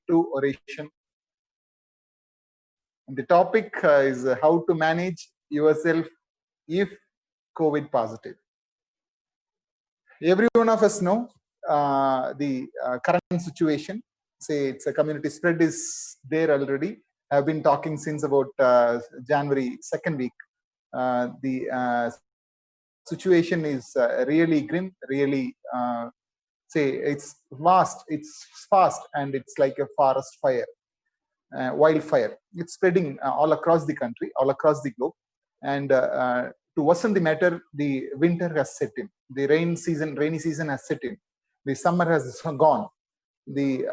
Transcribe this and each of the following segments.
to oration. And the topic is how to manage yourself if COVID positive. Every one of us know the current situation. Say it's a community spread is there already. I've been talking since about January 2nd week. The situation is really grim, really say it's fast, and it's like a forest fire, wildfire. It's spreading all across the country, all across the globe. And to worsen the matter, the winter has set in. The rainy season has set in. The summer has gone. The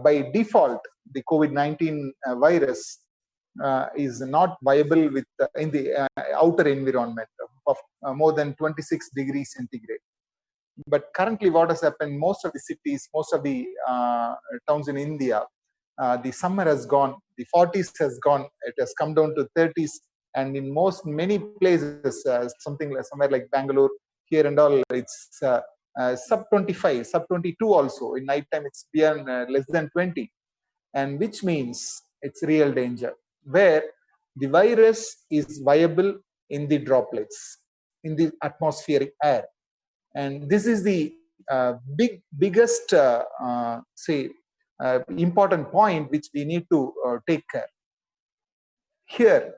by default, the COVID-19 virus is not viable with in the outer environment of more than 26 degrees centigrade. But currently, what has happened? Most of the cities, most of the towns in India, the summer has gone. The 40s has gone. It has come down to 30s, and in many places, something like somewhere like Bangalore here and all, it's sub 25, sub 22 also. In night time, it's beyond less than 20, and which means it's real danger, where the virus is viable in the droplets, in the atmospheric air. And this is the biggest, important point which we need to take care. Here,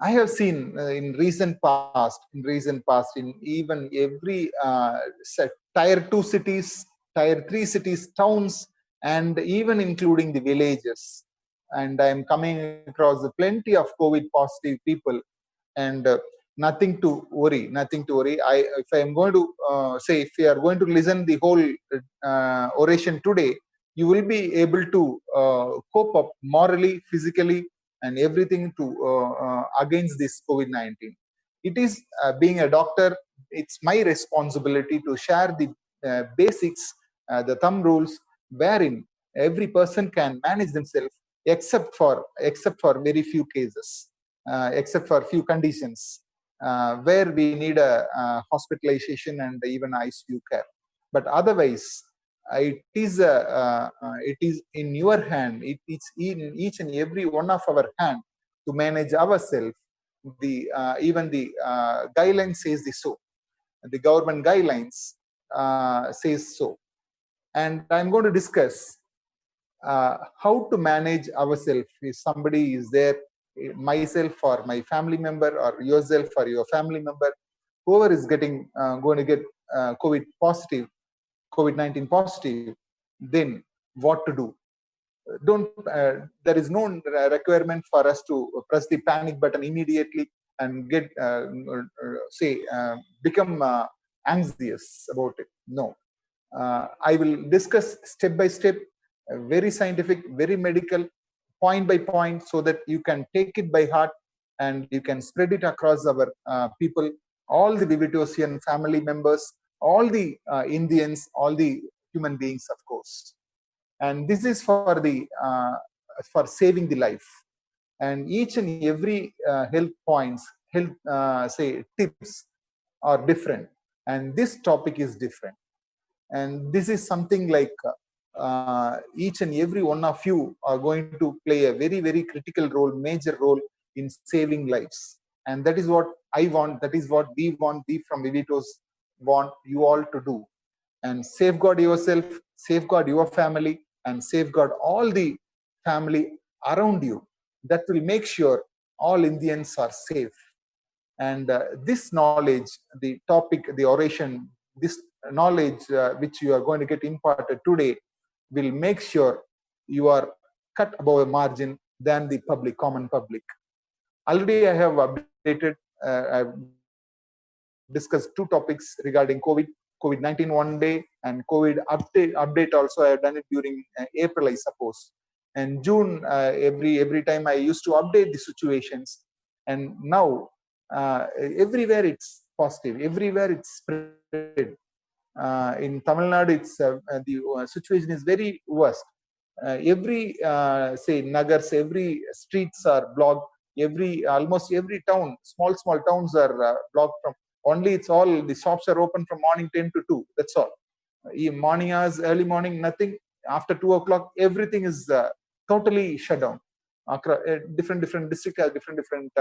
I have seen in recent past, in even every tier 2 cities, tier 3 cities, towns, and even including the villages. And I am coming across plenty of COVID positive people, and nothing to worry. If I am going to if you are going to listen the whole oration today, you will be able to cope up morally, physically, and everything to against this COVID-19. It is being a doctor, it's my responsibility to share the basics, the thumb rules, wherein every person can manage themselves, except for very few cases, except for few conditions where we need a hospitalization and even ICU care. But otherwise, it is in your hand. It's in each and every one of our hand to manage ourselves. Even the guidelines says so. The government guidelines says so. And I'm going to discuss how to manage ourselves if somebody is there, myself or my family member, or yourself or your family member, whoever is going to get COVID-19 positive, then what to do? There is no requirement for us to press the panic button immediately and get become anxious about it. No, I will discuss step by step, very scientific, very medical, point by point, so that you can take it by heart and you can spread it across our people, all the Vivitosian family members, all the Indians, all the human beings, of course. And this is for saving the life. And each and every health points, tips are different, and this topic is different. And this is something like each and every one of you are going to play a very, very critical role, major role in saving lives. And that is what I want, that is what we want, we from Vivitos want you all to do. And safeguard yourself, safeguard your family, and safeguard all the family around you. That will make sure all Indians are safe. And this knowledge, the topic, the oration, this knowledge which you are going to get imparted today will make sure you are cut above a margin than the common public. Already I have updated, I've discussed two topics regarding COVID-19 one day, and COVID update also. I have done it during April, I suppose. And June, every time I used to update the situations. And now everywhere it's positive, everywhere it's spread. In Tamil Nadu, it's the situation is very worst. Every nagars, every streets are blocked. Almost every town, small towns are blocked from. Only it's all the shops are open from morning 10 to 2. That's all. Morning hours, early morning, nothing. after 2 o'clock, everything is totally shut down. Different district has different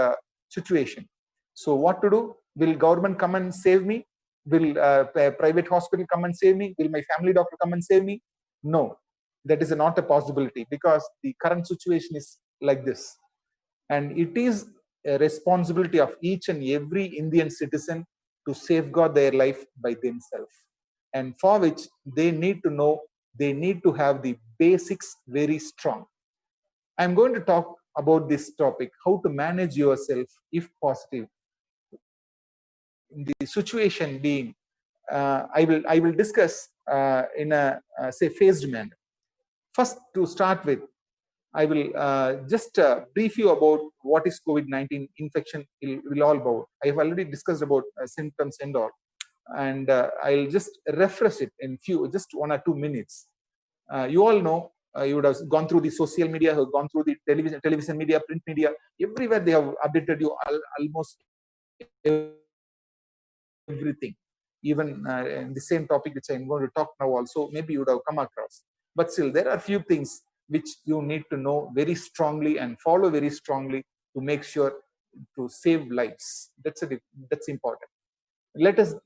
situation. So what to do? Will government come and save me? Will private hospital come and save me? Will my family doctor come and save me? No, that is not a possibility, because the current situation is like this. And it is a responsibility of each and every Indian citizen to safeguard their life by themselves. And for which they need to know, they need to have the basics very strong. I'm going to talk about this topic, how to manage yourself if positive. The situation being, I will discuss in a say phased manner. First, to start with, I will just brief you about what is COVID-19 infection will all about. I have already discussed about symptoms and all, and I'll just refresh it in just 1 or 2 minutes. You all know, you would have gone through the social media, have gone through the television media, print media, everywhere they have updated you almost everything. Even in the same topic which I'm going to talk now also, maybe you would have come across. But still, there are few things which you need to know very strongly and follow very strongly to make sure to save lives. That's important. Let us,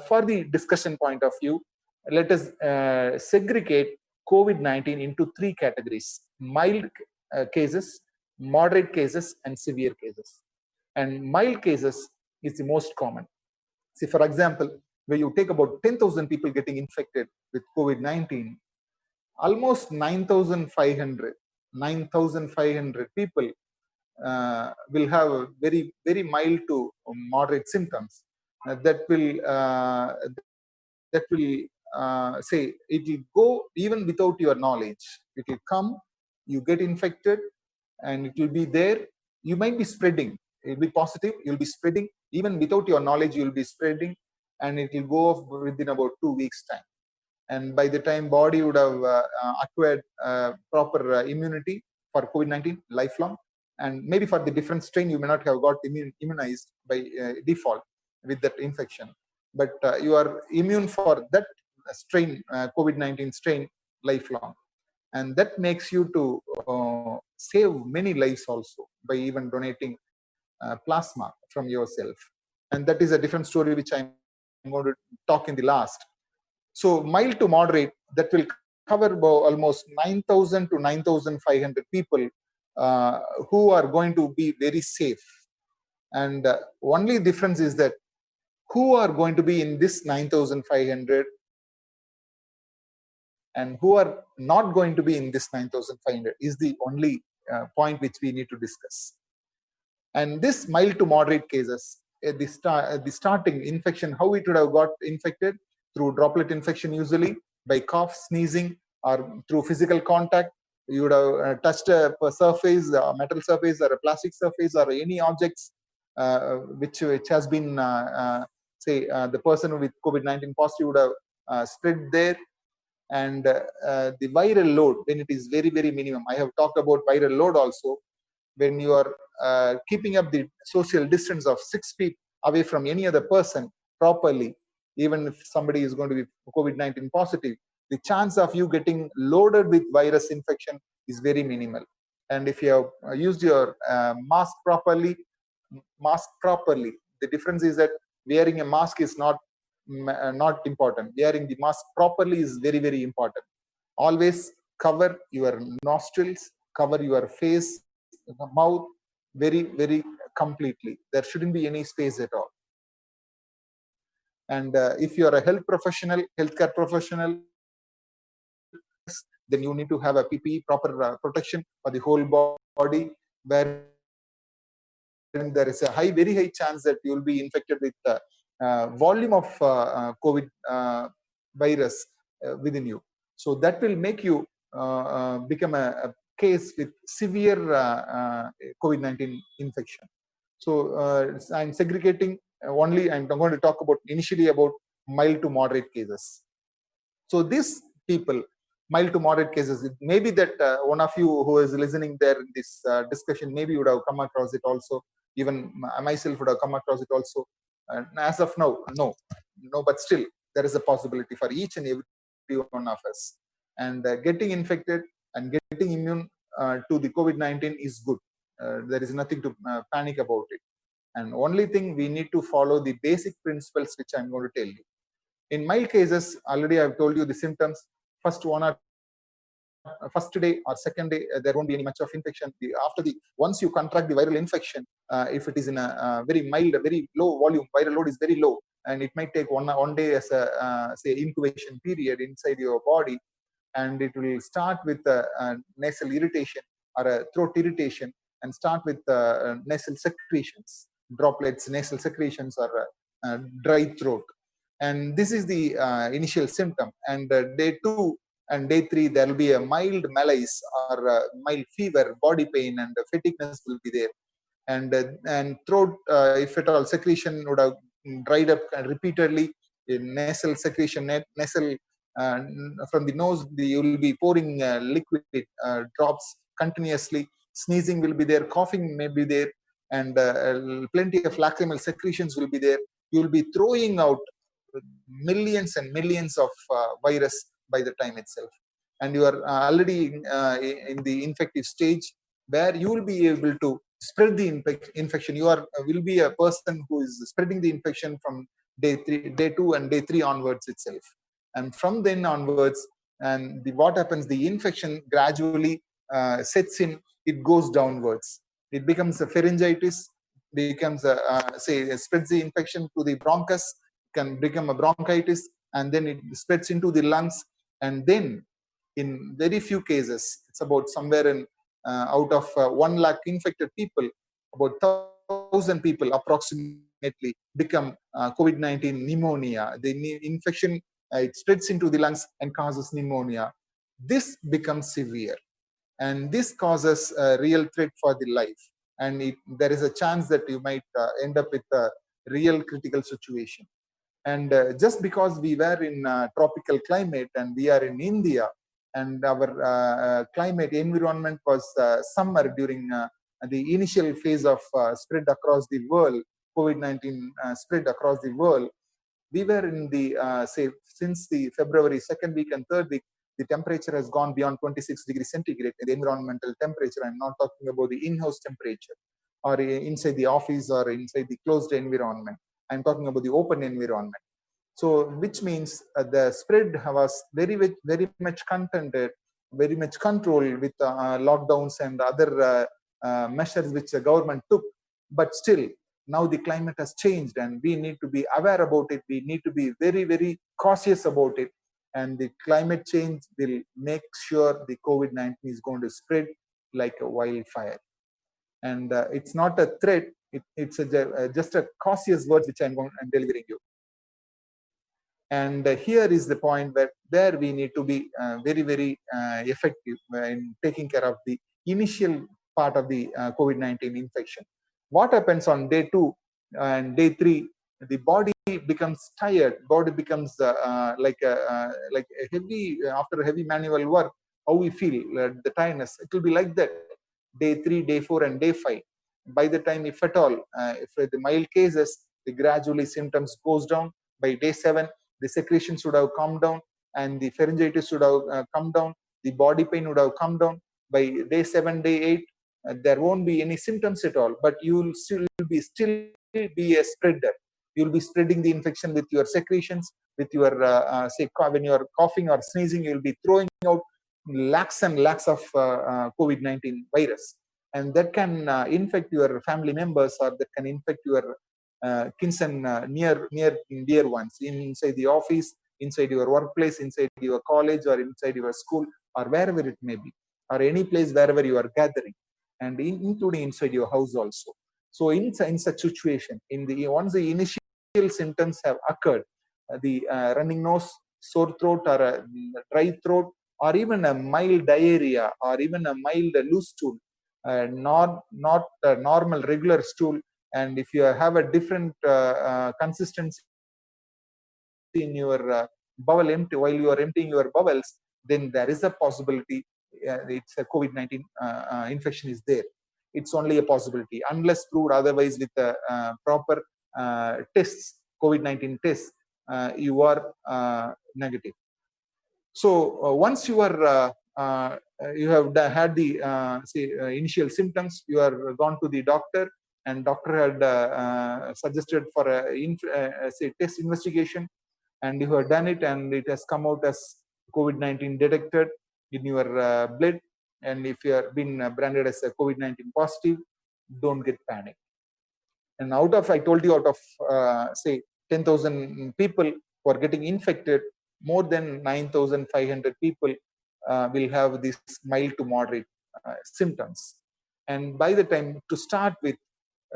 for the discussion point of view, let us segregate COVID-19 into 3 categories: mild cases, moderate cases, and severe cases. And mild cases is the most common. See, for example, where you take about 10,000 people getting infected with COVID-19, almost 9,500 people will have very mild to moderate symptoms that will say it will go even without your knowledge. It will come, you get infected, and it will be there. You might be spreading. It will be positive. You'll be spreading even without your knowledge. You'll be spreading, and it will go off within about 2 weeks time. And by the time body would have acquired proper immunity for COVID-19 lifelong, and maybe for the different strain you may not have got immunized by default with that infection, but you are immune for that strain, COVID-19 strain, lifelong. And that makes you to save many lives also by even donating plasma from yourself. And that is a different story which I'm going to talk in the last. So mild to moderate, that will cover about almost 9,000 to 9,500 people who are going to be very safe. And only difference is that who are going to be in this 9,500 and who are not going to be in this 9,500 is the only point which we need to discuss. And this mild to moderate cases, the starting infection, how it would have got infected, through droplet infection, usually by cough, sneezing, or through physical contact. You would have touched a surface, a metal surface or a plastic surface or any objects which has been, say, the person with COVID-19 positive would have spread there. And the viral load, when it is very minimum, I have talked about viral load also. When you are keeping up the social distance of 6 feet away from any other person properly, even if somebody is going to be COVID-19 positive, the chance of you getting loaded with virus infection is very minimal. And if you have used your mask properly, the difference is that wearing a mask is not important. Wearing the mask properly is very important. Always cover your nostrils, cover your face, the mouth very completely. There shouldn't be any space at all. And if you are a healthcare professional, then you need to have a PPE, proper protection for the whole body, where there is a very high chance that you will be infected with the volume of COVID virus within you. So that will make you become a case with severe COVID-19 infection. So I'm segregating only, I'm going to talk about initially about mild to moderate cases. So these people, mild to moderate cases, maybe that one of you who is listening there in this discussion, maybe you would have come across it also. Even myself would have come across it also. As of now, no, but still there is a possibility for each and every one of us. and getting infected and getting immune to the COVID-19 is good. There is nothing to panic about it. And only thing we need to follow the basic principles which I'm going to tell you. In mild cases, already I've told you the symptoms. First day or second day, there won't be any much of infection. Once you contract the viral infection, if it is in a very mild, very low volume, viral load is very low, and it might take one day as a say incubation period inside your body, and it will start with nasal irritation or a throat irritation, and start with nasal secretions, droplets, nasal secretions, or dry throat. And this is the initial symptom. And day 2 and day 3, there will be a mild malaise or mild fever, body pain, and fatigueness will be there. And throat, if at all, secretion would have dried up repeatedly. In nasal secretion, nasal from the nose, you will be pouring liquid drops continuously. Sneezing will be there, coughing may be there, and plenty of lacrimal secretions will be there. You will be throwing out millions and millions of virus by the time itself, and you are already in the infective stage, where you will be able to spread the infection. You will be a person who is spreading the infection from day 2 and day 3 onwards itself. And from then onwards, and what happens, the infection gradually sets in. It goes downwards. It becomes a pharyngitis, becomes spreads the infection to the bronchus, can become a bronchitis, and then it spreads into the lungs. And then in very few cases, it's about somewhere in out of 1 lakh infected people, about 1,000 people approximately become COVID-19 pneumonia. The infection, it spreads into the lungs and causes pneumonia. This becomes severe, and this causes a real threat for the life. And there is a chance that you might end up with a real critical situation. And just because we were in tropical climate and we are in India, and our climate environment was summer during the initial phase of spread across the world, COVID-19 spread across the world, we were in the, since the February 2nd week and 3rd week, the temperature has gone beyond 26 degrees centigrade, the environmental temperature. I'm not talking about the in-house temperature or inside the office or inside the closed environment. I'm talking about the open environment. So, which means the spread was very much contented, very much controlled with lockdowns and other measures which the government took. But still, now the climate has changed, and we need to be aware about it. We need to be very cautious about it. And the climate change will make sure the COVID-19 is going to spread like a wildfire. And it's not a threat. It's just a cautious word which I'm delivering you. And here is the point where we need to be very effective in taking care of the initial part of the COVID-19 infection. What happens on day 2 and day 3? The body becomes tired. Body becomes like a heavy, after a heavy manual work. How we feel, the tiredness. It will be like that. Day 3, day 4, and day 5. By the time, if at all, if the mild cases, the gradually symptoms goes down. By day 7, the secretions would have come down, and the pharyngitis would have come down. The body pain would have come down. By day 7, day 8, there won't be any symptoms at all, but you will still be a spreader. You'll be spreading the infection with your secretions, with your say, when you are coughing or sneezing, you'll be throwing out lakhs and lakhs of COVID-19 virus, and that can infect your family members, or that can infect your kins and near dear ones inside the office, inside your workplace, inside your college, or inside your school, or wherever it may be, or any place wherever you are gathering, and including inside your house also. So in such situation, once the initial symptoms have occurred, the running nose, sore throat, or a dry throat, or even a mild diarrhea, or even a mild loose stool, not a normal regular stool, and if you have a different consistency in your bowel empty while you are emptying your bowels, then there is a possibility it's a COVID-19 infection is there. It's only a possibility, unless proved otherwise with proper tests, COVID-19 tests, you are negative. So once you have had the initial symptoms, you are gone to the doctor, and doctor had suggested for a test investigation, and you have done it, and it has come out as COVID-19 detected in your blood. And if you have been branded as a COVID-19 positive, don't get panic. And I told you, out of say 10,000 people who are getting infected, more than 9,500 people will have these mild to moderate symptoms. And by the time, to start with,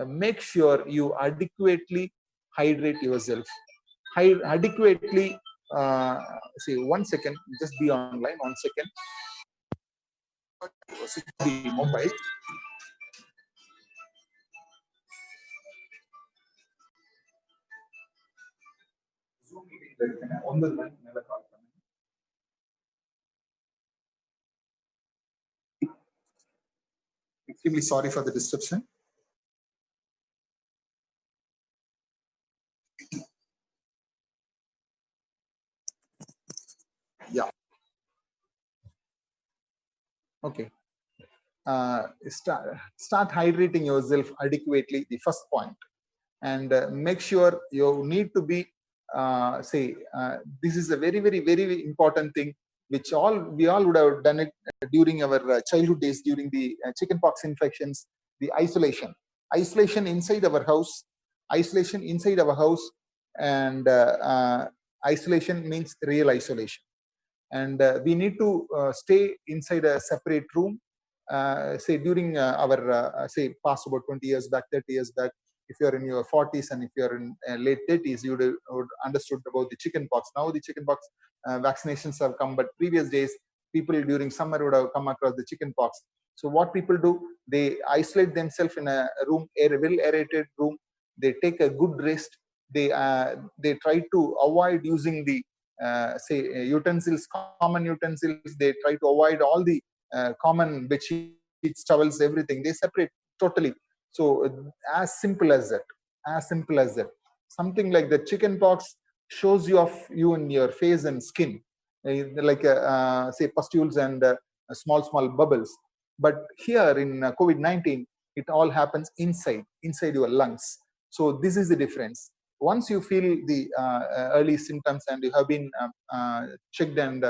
make sure you adequately hydrate yourself. Adequately, say 1 second, just be online 1 second. Switch the mobile. Zoom meeting on the line. Extremely sorry for the disruption. Yeah. Okay. Start hydrating yourself adequately, the first point. And make sure you need to be, this is a very, very, very important thing, which we all would have done it during our childhood days, during the chickenpox infections, the isolation inside our house, and isolation means real isolation. And we need to stay inside a separate room. Say during our say past about 20 years back, 30 years back, if you're in your 40s and if you're in late 30s, you would understood about the chickenpox. Now the chickenpox vaccinations have come, but previous days, people during summer would have come across the chickenpox. So what people do, they isolate themselves in a room, a well aerated room. They take a good rest. They try to avoid using the utensils, common utensils. They try to avoid all the common bed sheets, towels, everything. They separate totally. So as simple as that. As simple as that. Something like the chicken pox shows you off you in your face and skin, like say pustules and small bubbles. But here in COVID-19, it all happens inside your lungs. So this is the difference. Once you feel the early symptoms and you have been checked and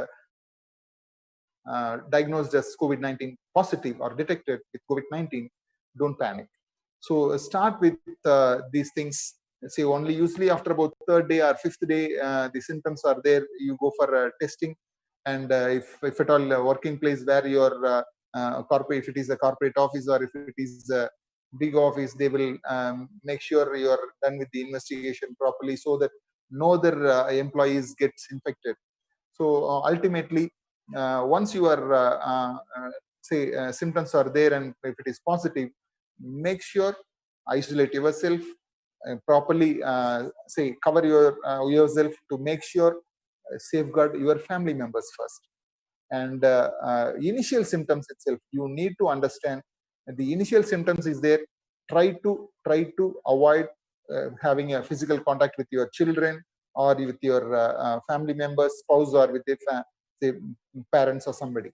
diagnosed as COVID-19 positive or detected with COVID-19, don't panic. So start with these things. Say only usually after about third day or fifth day, the symptoms are there. You go for testing, and if at all working place where your corporate, if it is a corporate office or if it is a big office, they will make sure you are done with the investigation properly so that no other employees gets infected. So ultimately, once your symptoms are there and if it is positive, make sure isolate yourself properly. Say cover yourself to make sure safeguard your family members first. And initial symptoms itself, you need to understand the initial symptoms is there. Try to avoid having a physical contact with your children or with your family members, spouse, or with their say parents or somebody.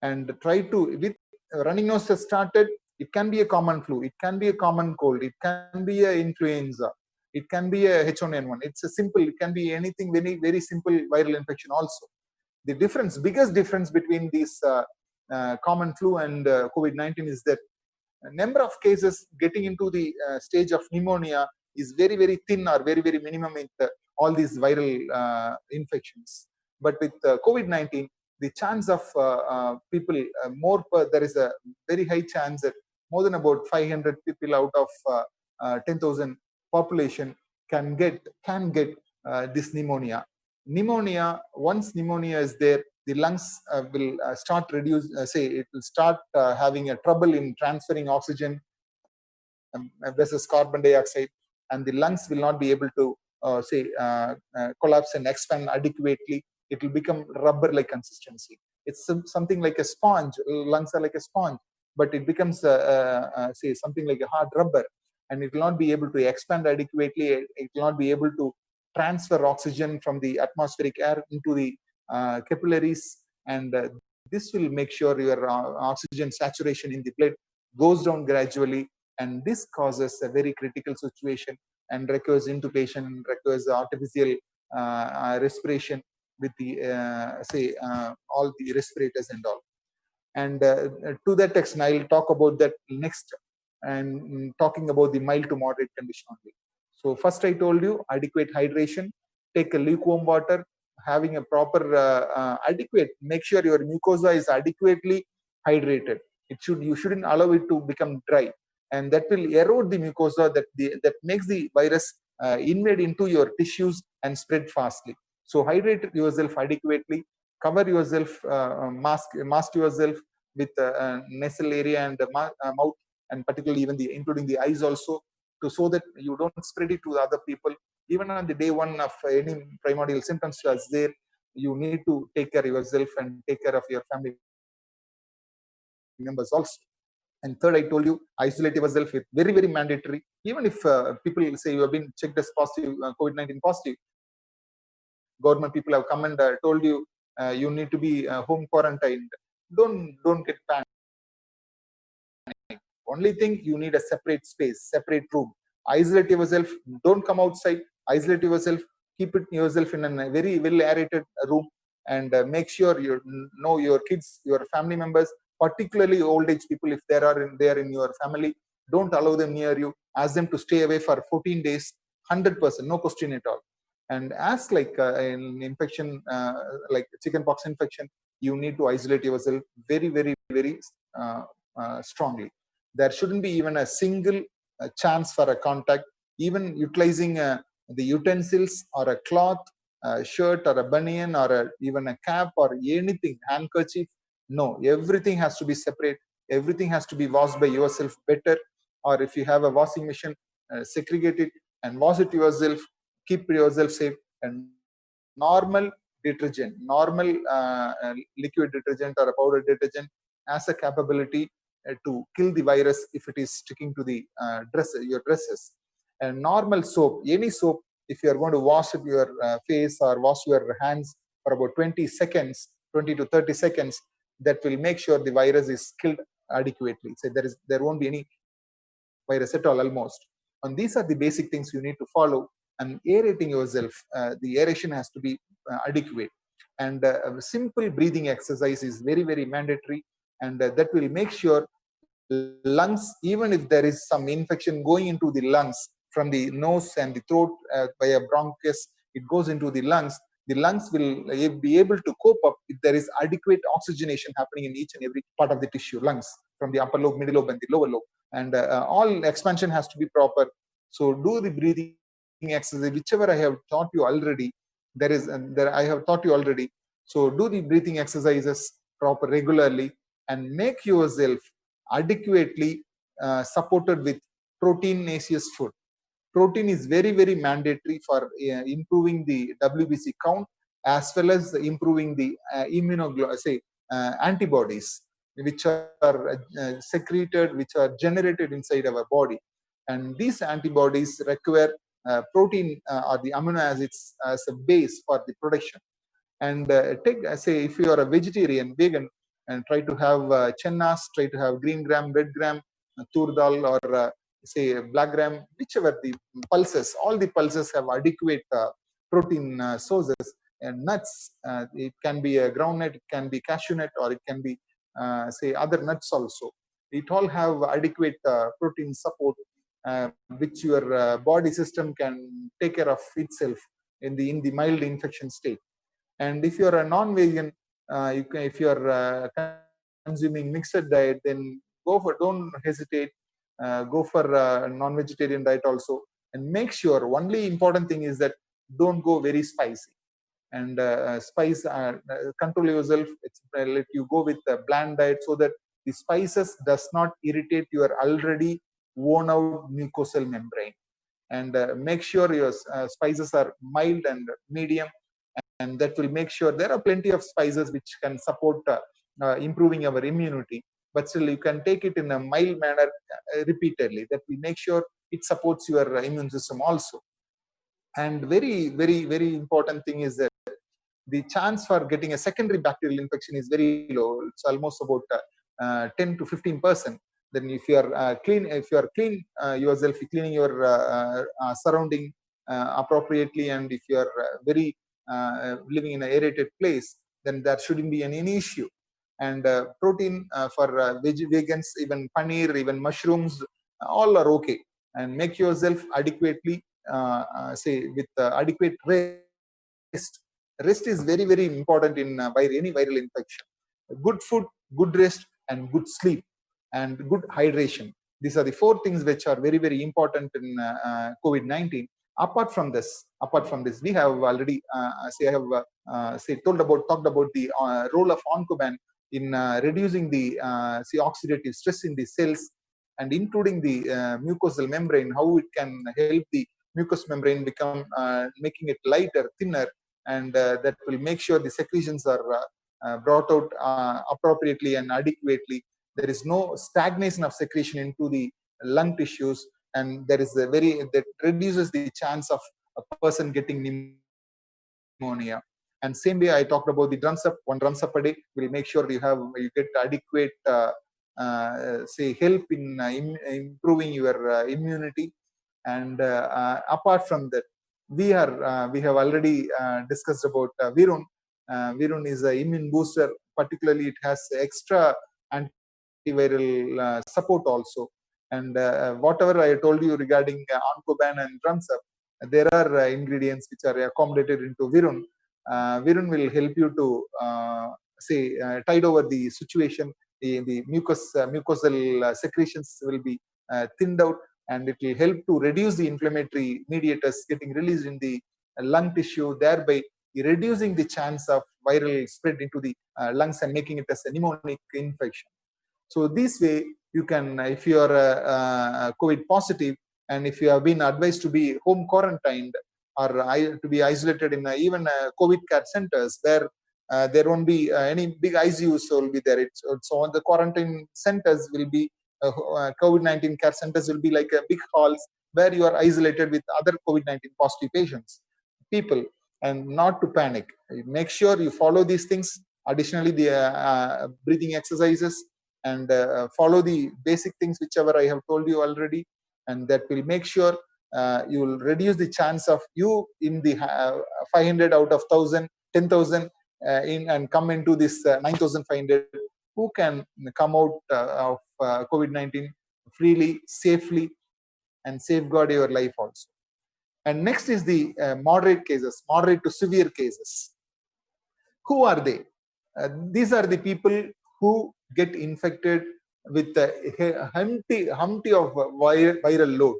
And try to, with running nose has started, it can be a common flu, it can be a common cold, it can be a influenza, it can be a H1N1. It's a simple, it can be anything, very, very simple viral infection also. The biggest difference between these common flu and COVID-19 is that number of cases getting into the stage of pneumonia is very, very thin or very, very minimum with all these viral infections. But with COVID-19, the chance of people there is a very high chance that more than about 500 people out of 10,000 population can get this pneumonia. Once pneumonia is there, the lungs will start reduce. It will start having a trouble in transferring oxygen versus carbon dioxide, and the lungs will not be able to collapse and expand adequately. It will become rubber-like consistency. It's something like a sponge. Lungs are like a sponge, but it becomes something like a hard rubber, and it will not be able to expand adequately. It will not be able to transfer oxygen from the atmospheric air into the capillaries, and this will make sure your oxygen saturation in the blood goes down gradually, and this causes a very critical situation and requires intubation, requires artificial respiration with the all the respirators and all. And to that extent, I'll talk about that next, and talking about the mild to moderate condition only. So first I told you adequate hydration, take a lukewarm water, having a proper adequate, make sure your mucosa is adequately hydrated. You shouldn't allow it to become dry, and that will erode the mucosa, that makes the virus invade into your tissues and spread fastly. So hydrate yourself adequately, cover yourself, mask yourself with nasal area and mouth, and particularly even including the eyes also, so that you don't spread it to the other people. Even on the day one of any primordial symptoms was there, you need to take care of yourself and take care of your family members also. And third, I told you, isolate yourself with very, very mandatory. Even if people say you have been checked as positive, COVID-19 positive, government people have come and told you you need to be home quarantined. Don't get panicked. Only thing, you need a separate space, separate room. Isolate yourself. Don't come outside. Isolate yourself. Keep it yourself in a very well aerated room, and make sure you know your kids, your family members, particularly old age people, if there are there in your family. Don't allow them near you. Ask them to stay away for 14 days, 100%, no question at all. And as like an infection, like chickenpox infection, you need to isolate yourself very, very, very strongly. There shouldn't be even a single chance for a contact. Even utilizing the utensils or a cloth, a shirt or a banian or even a cap or anything, handkerchief, no, everything has to be separate. Everything has to be washed by yourself better. Or if you have a washing machine, segregate it and wash it yourself. Keep yourself safe. And normal detergent, normal liquid detergent or a powder detergent has a capability to kill the virus if it is sticking to the your dresses. And normal soap, any soap, if you are going to wash your face or wash your hands for about 20 seconds, 20 to 30 seconds, that will make sure the virus is killed adequately. So there won't be any virus at all almost. And these are the basic things you need to follow. And aerating yourself, the aeration has to be adequate. And a simple breathing exercise is very, very mandatory. And that will make sure lungs, even if there is some infection going into the lungs from the nose and the throat by a bronchus, it goes into the lungs will be able to cope up if there is adequate oxygenation happening in each and every part of the tissue, lungs, from the upper lobe, middle lobe, and the lower lobe. And all expansion has to be proper. So do the breathing exercise, whichever I have taught you already. I have taught you already. So do the breathing exercises proper regularly, and make yourself adequately supported with proteinaceous food. Protein is very, very mandatory for improving the WBC count, as well as improving the antibodies, which are secreted, which are generated inside our body. And these antibodies require protein or the amino acids as a base for the production. And take, say, if you are a vegetarian, vegan, and try to have chennas, try to have green gram, red gram, tur dal, or say black gram, whichever the pulses, all the pulses have adequate protein sources. And nuts, it can be a groundnut, it can be cashew nut, or it can be say other nuts also. It all have adequate protein support, which your body system can take care of itself in the mild infection state. And if you're a non-vegan, if you're consuming mixed diet, then don't hesitate, go for a non-vegetarian diet also. And make sure, only important thing is that don't go very spicy. And control yourself. Let you go with a bland diet, so that the spices does not irritate your already worn out mucosal membrane. And make sure your spices are mild and medium, and that will make sure there are plenty of spices which can support improving our immunity, but still you can take it in a mild manner repeatedly. That will make sure it supports your immune system also. And very, very, very important thing is that the chance for getting a secondary bacterial infection is very low. It's almost about 10 to 15%. Then if you are clean yourself, cleaning your surrounding appropriately, and if you are very living in an aerated place, then there shouldn't be any issue. And protein for vegans, even paneer, even mushrooms, all are okay. And make yourself adequately, say with adequate rest. Rest is very, very important in any viral infection. Good food, good rest, and good sleep, and good hydration. These are the four things which are very, very important in COVID-19. Apart from this, we have already talked about the role of oncoban in reducing the oxidative stress in the cells, and including the mucosal membrane, how it can help the mucous membrane become making it lighter, thinner, and that will make sure the secretions are brought out appropriately and adequately. There is no stagnation of secretion into the lung tissues, and there is that reduces the chance of a person getting pneumonia. And same way I talked about the drums up, 1 drums up a day will make sure you get adequate help in improving your immunity. And apart from that, we have already discussed about Virun. Virun is an immune booster. Particularly, it has extra antiviral support also. And whatever I told you regarding oncoban and drums up, there are ingredients which are accommodated into Virun. Virun will help you to tide over the situation. The mucosal secretions will be thinned out, and it will help to reduce the inflammatory mediators getting released in the lung tissue, thereby reducing the chance of viral spread into the lungs and making it as a pneumonic infection. So this way, you can, if you are COVID positive, and if you have been advised to be home quarantined or to be isolated in even COVID care centers, where there won't be any big ICUs will be there. So on the quarantine centers will be COVID-19 care centers will be like big halls where you are isolated with other COVID-19 positive people, and not to panic. Make sure you follow these things. Additionally, the breathing exercises, and follow the basic things whichever I have told you already, and that will make sure you will reduce the chance of you in the 500 out of 1,000, 10,000 in and come into this 9,500 who can come out of COVID-19 freely, safely, and safeguard your life also. And next is the moderate cases, moderate to severe cases. Who are they? These are the people who get infected with a humpty of viral load.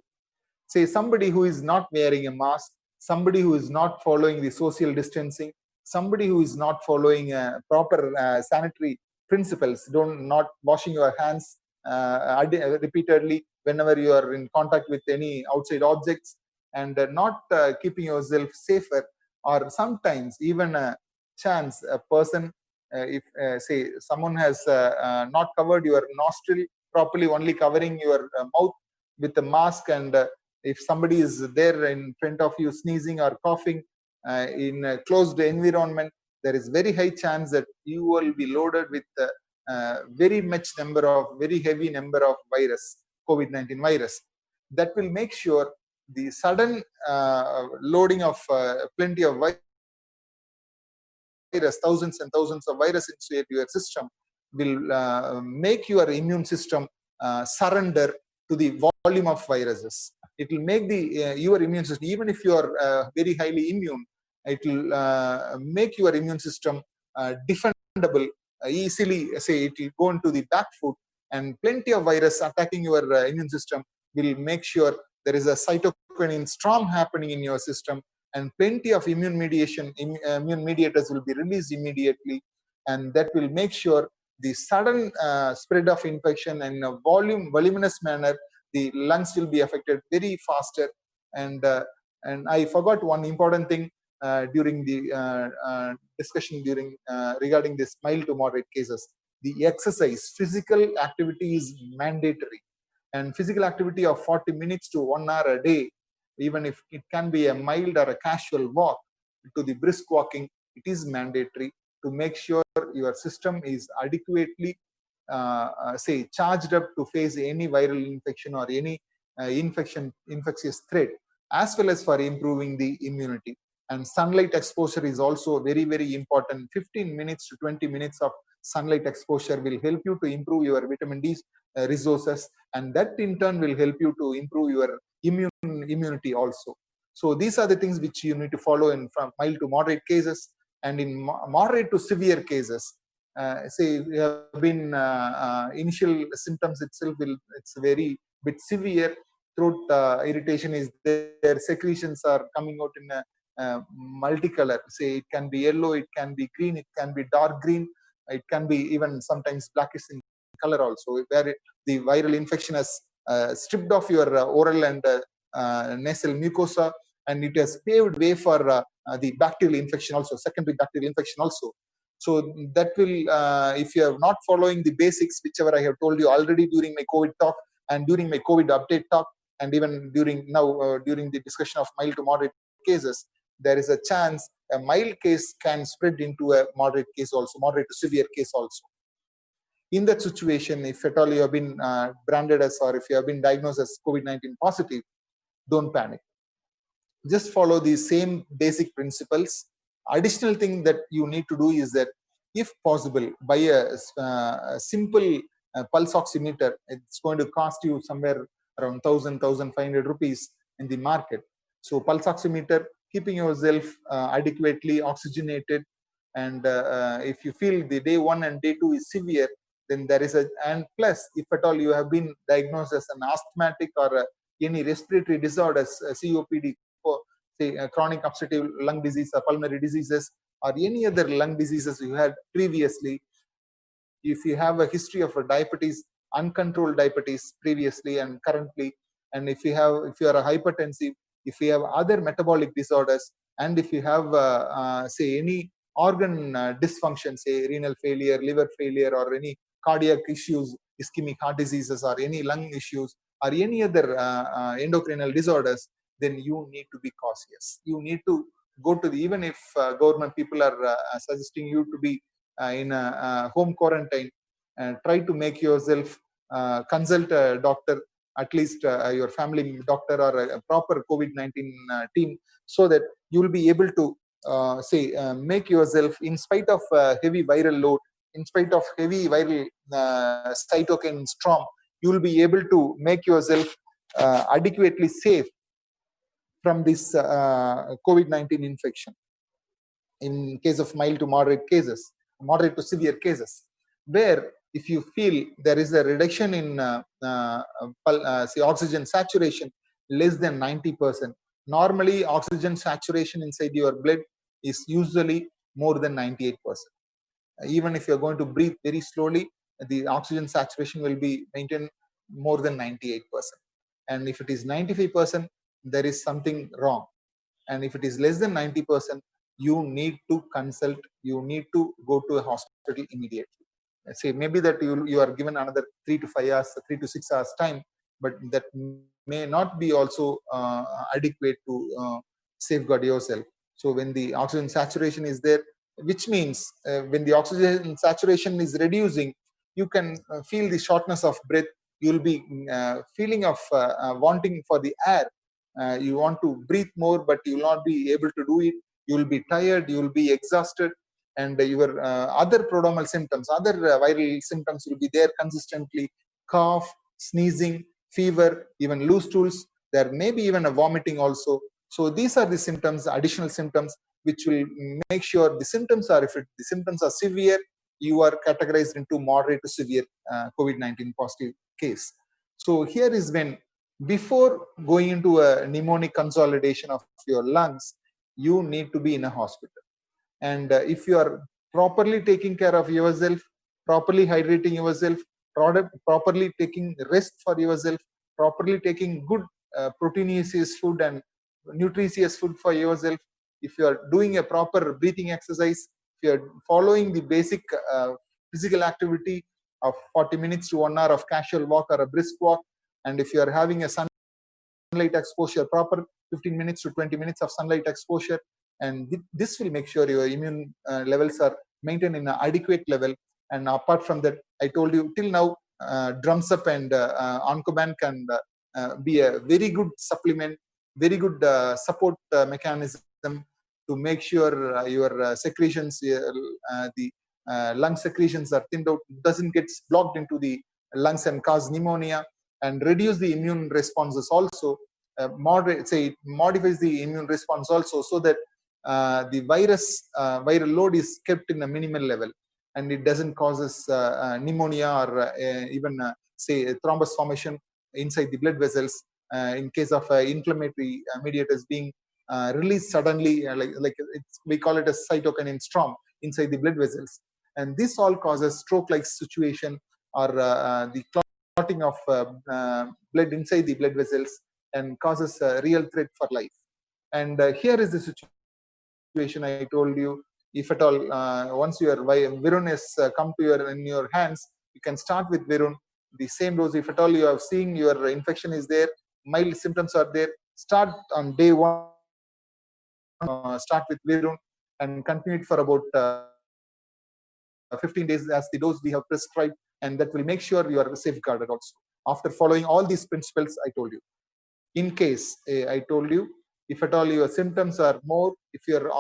Say somebody who is not wearing a mask, somebody who is not following the social distancing, somebody who is not following proper sanitary principles, not washing your hands repeatedly whenever you are in contact with any outside objects, and not keeping yourself safer, or sometimes even a chance a person, if say someone has not covered your nostril properly, only covering your mouth with a mask, and if somebody is there in front of you sneezing or coughing in a closed environment, there is very high chance that you will be loaded with very heavy number of virus, COVID-19 virus. That will make sure the sudden loading of plenty of virus, thousands and thousands of virus into your system, will make your immune system surrender to the volume of viruses. It will make the your immune system, even if you are very highly immune, it will make your immune system defendable easily. Say it will go into the back foot, and plenty of virus attacking your immune system will make sure there is a cytokinin storm happening in your system, and plenty of immune mediators will be released immediately, and that will make sure the sudden spread of infection in a voluminous manner, the lungs will be affected very faster. And I forgot one important thing during the discussion regarding this mild to moderate cases. The exercise, physical activity is mandatory, and physical activity of 40 minutes to 1 hour a day, even if it can be a mild or a casual walk, to the brisk walking, it is mandatory to make sure your system is adequately say charged up to face any viral infection or any infectious threat, as well as for improving the immunity. And sunlight exposure is also very, very important. 15 minutes to 20 minutes of sunlight exposure will help you to improve your vitamin D resources, and that in turn will help you to improve your immunity also. So these are the things which you need to follow in from mild to moderate cases. And in moderate to severe cases, say you have been initial symptoms itself will it's very bit severe. Throat irritation is there, secretions are coming out in a multicolor. Say it can be yellow, it can be green, it can be dark green, it can be even sometimes blackish in color also, where the viral infection has stripped off your oral and nasal mucosa, and it has paved way for the bacterial infection also, secondary bacterial infection also. So that will, if you are not following the basics, whichever I have told you already during my COVID talk and during my COVID update talk, and even during now during the discussion of mild to moderate cases, there is a chance a mild case can spread into a moderate case also, moderate to severe case also. In that situation, if at all you have been branded as, or if you have been diagnosed as COVID-19 positive, don't panic. Just follow these same basic principles. Additional thing that you need to do is that, if possible, buy a simple pulse oximeter. It's going to cost you somewhere around 1,500 rupees in the market. So pulse oximeter, keeping yourself adequately oxygenated, and if you feel the day 1 and day 2 is severe, then there is a, and plus if at all you have been diagnosed as an asthmatic or any respiratory disorders, COPD, say chronic obstructive lung disease or pulmonary diseases, or any other lung diseases you had previously, if you have a history of a diabetes, uncontrolled diabetes previously and currently, and if you are a hypertensive, if you have other metabolic disorders, and if you have say any organ dysfunction, say renal failure, liver failure, or any cardiac issues, ischemic heart diseases, or any lung issues, or any other endocrinal disorders, then you need to be cautious. You need to go to the, even if government people are suggesting you to be in a home quarantine, try to make yourself consult a doctor, at least your family doctor or a proper COVID-19 team, so that you will be able to say make yourself, in spite of heavy viral load, in spite of heavy viral cytokine storm, you will be able to make yourself adequately safe from this COVID-19 infection. In case of mild to moderate cases, moderate to severe cases, where if you feel there is a reduction in say oxygen saturation less than 90%. Normally oxygen saturation inside your blood is usually more than 98%. Even if you're going to breathe very slowly, the oxygen saturation will be maintained more than 98%. And if it is 95%, there is something wrong. And if it is less than 90%, you need to consult, you need to go to a hospital immediately. Say maybe that you are given another 3 to 5 hours, 3 to 6 hours time, but that may not be also adequate to safeguard yourself. So when the oxygen saturation is there, which means when the oxygen saturation is reducing, you can feel the shortness of breath. You'll be feeling of wanting for the air. You want to breathe more, but you will not be able to do it. You will be tired, you will be exhausted, and your other prodromal symptoms, other viral symptoms will be there consistently: cough, sneezing, fever, even loose stools. There may be even a vomiting also. So these are the symptoms, additional symptoms, which will make sure the symptoms are, if the symptoms are severe, you are categorized into moderate to severe COVID-19 positive case. So here is when, before going into a mnemonic consolidation of your lungs, you need to be in a hospital. And if you are properly taking care of yourself, properly hydrating yourself, properly taking rest for yourself, properly taking good proteinous food and nutritious food for yourself, if you are doing a proper breathing exercise, if you are following the basic physical activity of 40 minutes to 1 hour of casual walk or a brisk walk, and if you are having a sunlight exposure, proper 15 minutes to 20 minutes of sunlight exposure, and this will make sure your immune levels are maintained in an adequate level. And apart from that, I told you till now, Drums Up and Oncoban can be a very good supplement, very good support mechanism to make sure your secretions, the lung secretions are thinned out, doesn't get blocked into the lungs and cause pneumonia, and reduce the immune responses also. It modifies the immune response also, so that the viral load is kept in a minimal level, and it doesn't causes pneumonia or even say thrombus formation inside the blood vessels in case of inflammatory mediators being released suddenly, we call it a cytokinin storm inside the blood vessels, and this all causes stroke-like situation or the clotting of blood inside the blood vessels, and causes a real threat for life. And here is the situation I told you. If at all, once your Virun has come to in your hands, you can start with Virun, the same dose. If at all you are seeing your infection is there, mild symptoms are there, start on day one, start with Virun and continue it for about 15 days as the dose we have prescribed, and that will make sure you are safeguarded also. After following all these principles I told you. In case, I told you, if at all your symptoms are more, if your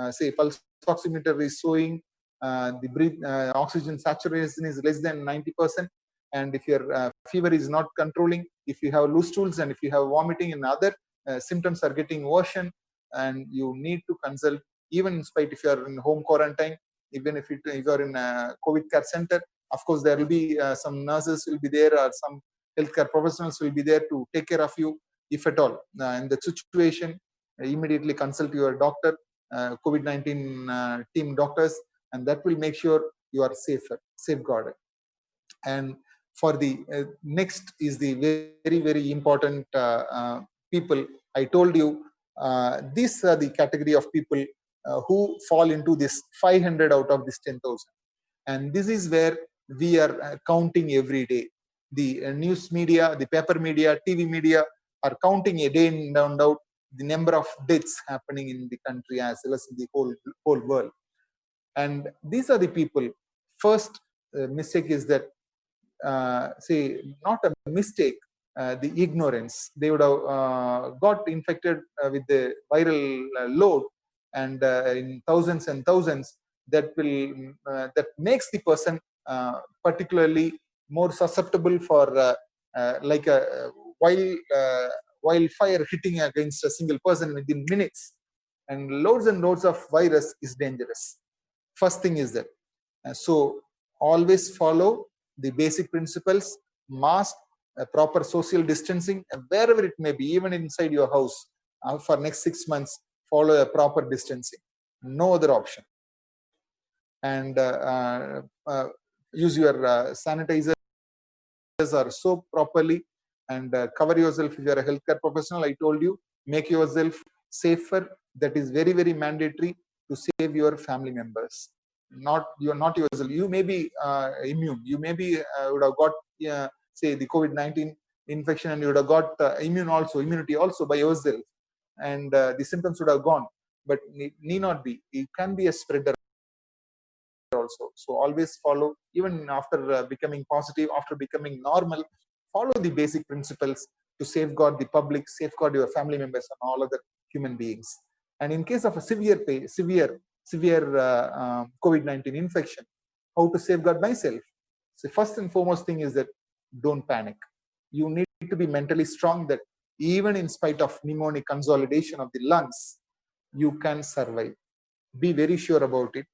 say pulse oximeter is showing the oxygen saturation is less than 90%, and if your fever is not controlling, if you have loose stools, and if you have vomiting and other symptoms are getting worsened, and you need to consult, even in spite if you are in home quarantine, even if you are in a COVID care center, of course there will be some nurses will be there, or some healthcare professionals will be there to take care of you. If at all in the situation, immediately consult your doctor, COVID-19 team doctors, and that will make sure you are safeguarded. And for the next is the very, very important people. I told you these are the category of people who fall into this 500 out of this 10,000. And this is where we are counting every day. The news media, the paper media, TV media are counting a day in and out the number of deaths happening in the country as well as in the whole world. And these are the people. First mistake is that, say, not a mistake, the ignorance. They would have got infected with the viral load, and in thousands and thousands, that will that makes the person particularly more susceptible for like a wildfire hitting against a single person within minutes. And loads of virus is dangerous. First thing is that. So always follow the basic principles: mask, proper social distancing, wherever it may be, even inside your house. For next 6 months, follow a proper distancing. No other option. And use your sanitizers or soap properly, and cover yourself. If you are a healthcare professional, I told you, make yourself safer. That is very, very mandatory to save your family members. Not yourself. You may be immune. You may be would have got say the COVID-19 infection, and you would have got immunity also by yourself, and the symptoms would have gone. But need not be. It can be a spreader also. So always follow, even after becoming positive, after becoming normal, follow the basic principles to safeguard the public, safeguard your family members and all other human beings. And in case of a severe COVID-19 infection, how to safeguard myself? So first and foremost thing is that don't panic. You need to be mentally strong, that even in spite of pneumonic consolidation of the lungs, you can survive. Be very sure about it.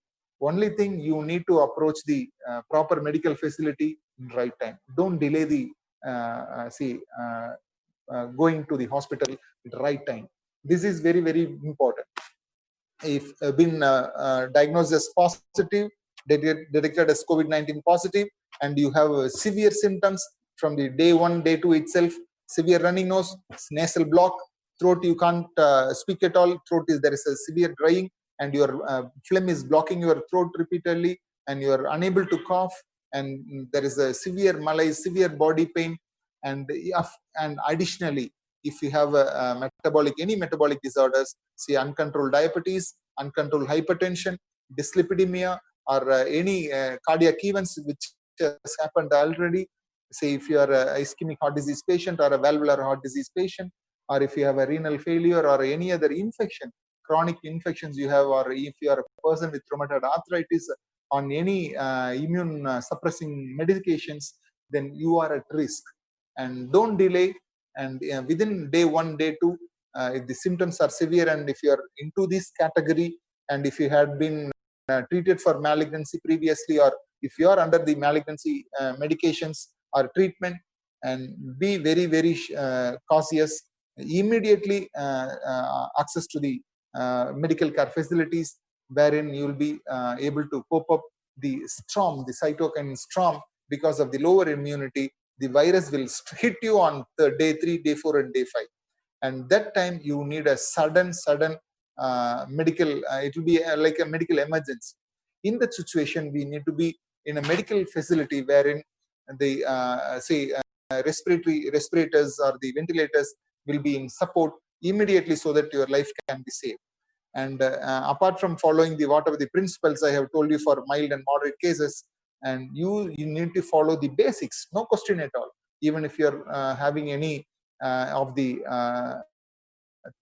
Only thing, you need to approach the proper medical facility in right time. Don't delay the going to the hospital at the right time. This is very, very important. If been diagnosed as positive, detected as COVID-19 positive, and you have severe symptoms from the day 1, day 2 itself, severe running nose, nasal block, throat, you can't speak at all, there is a severe drying, and your phlegm is blocking your throat repeatedly, and you are unable to cough, and there is a severe malaise, severe body pain, and additionally, if you have any metabolic disorders, say uncontrolled diabetes, uncontrolled hypertension, dyslipidemia, or any cardiac events which has happened already, say if you are a ischemic heart disease patient or a valvular heart disease patient, or if you have a renal failure or any other infection, chronic infections you have, or if you are a person with rheumatoid arthritis on any immune suppressing medications, then you are at risk. And don't delay. And within day 1, day 2, if the symptoms are severe and if you are into this category, and if you had been treated for malignancy previously, or if you are under the malignancy medications or treatment, and be very, very cautious. Immediately access to the medical care facilities, wherein you will be able to cope up the storm, the cytokine storm. Because of the lower immunity, the virus will hit you on the day 3, day 4, and day 5. And that time you need a sudden medical, it will be like a medical emergency. In that situation, we need to be in a medical facility wherein the respirators or the ventilators will be in support immediately, so that your life can be saved. And apart from following the whatever the principles I have told you for mild and moderate cases, and you need to follow the basics, no question at all. Even if you're having any of the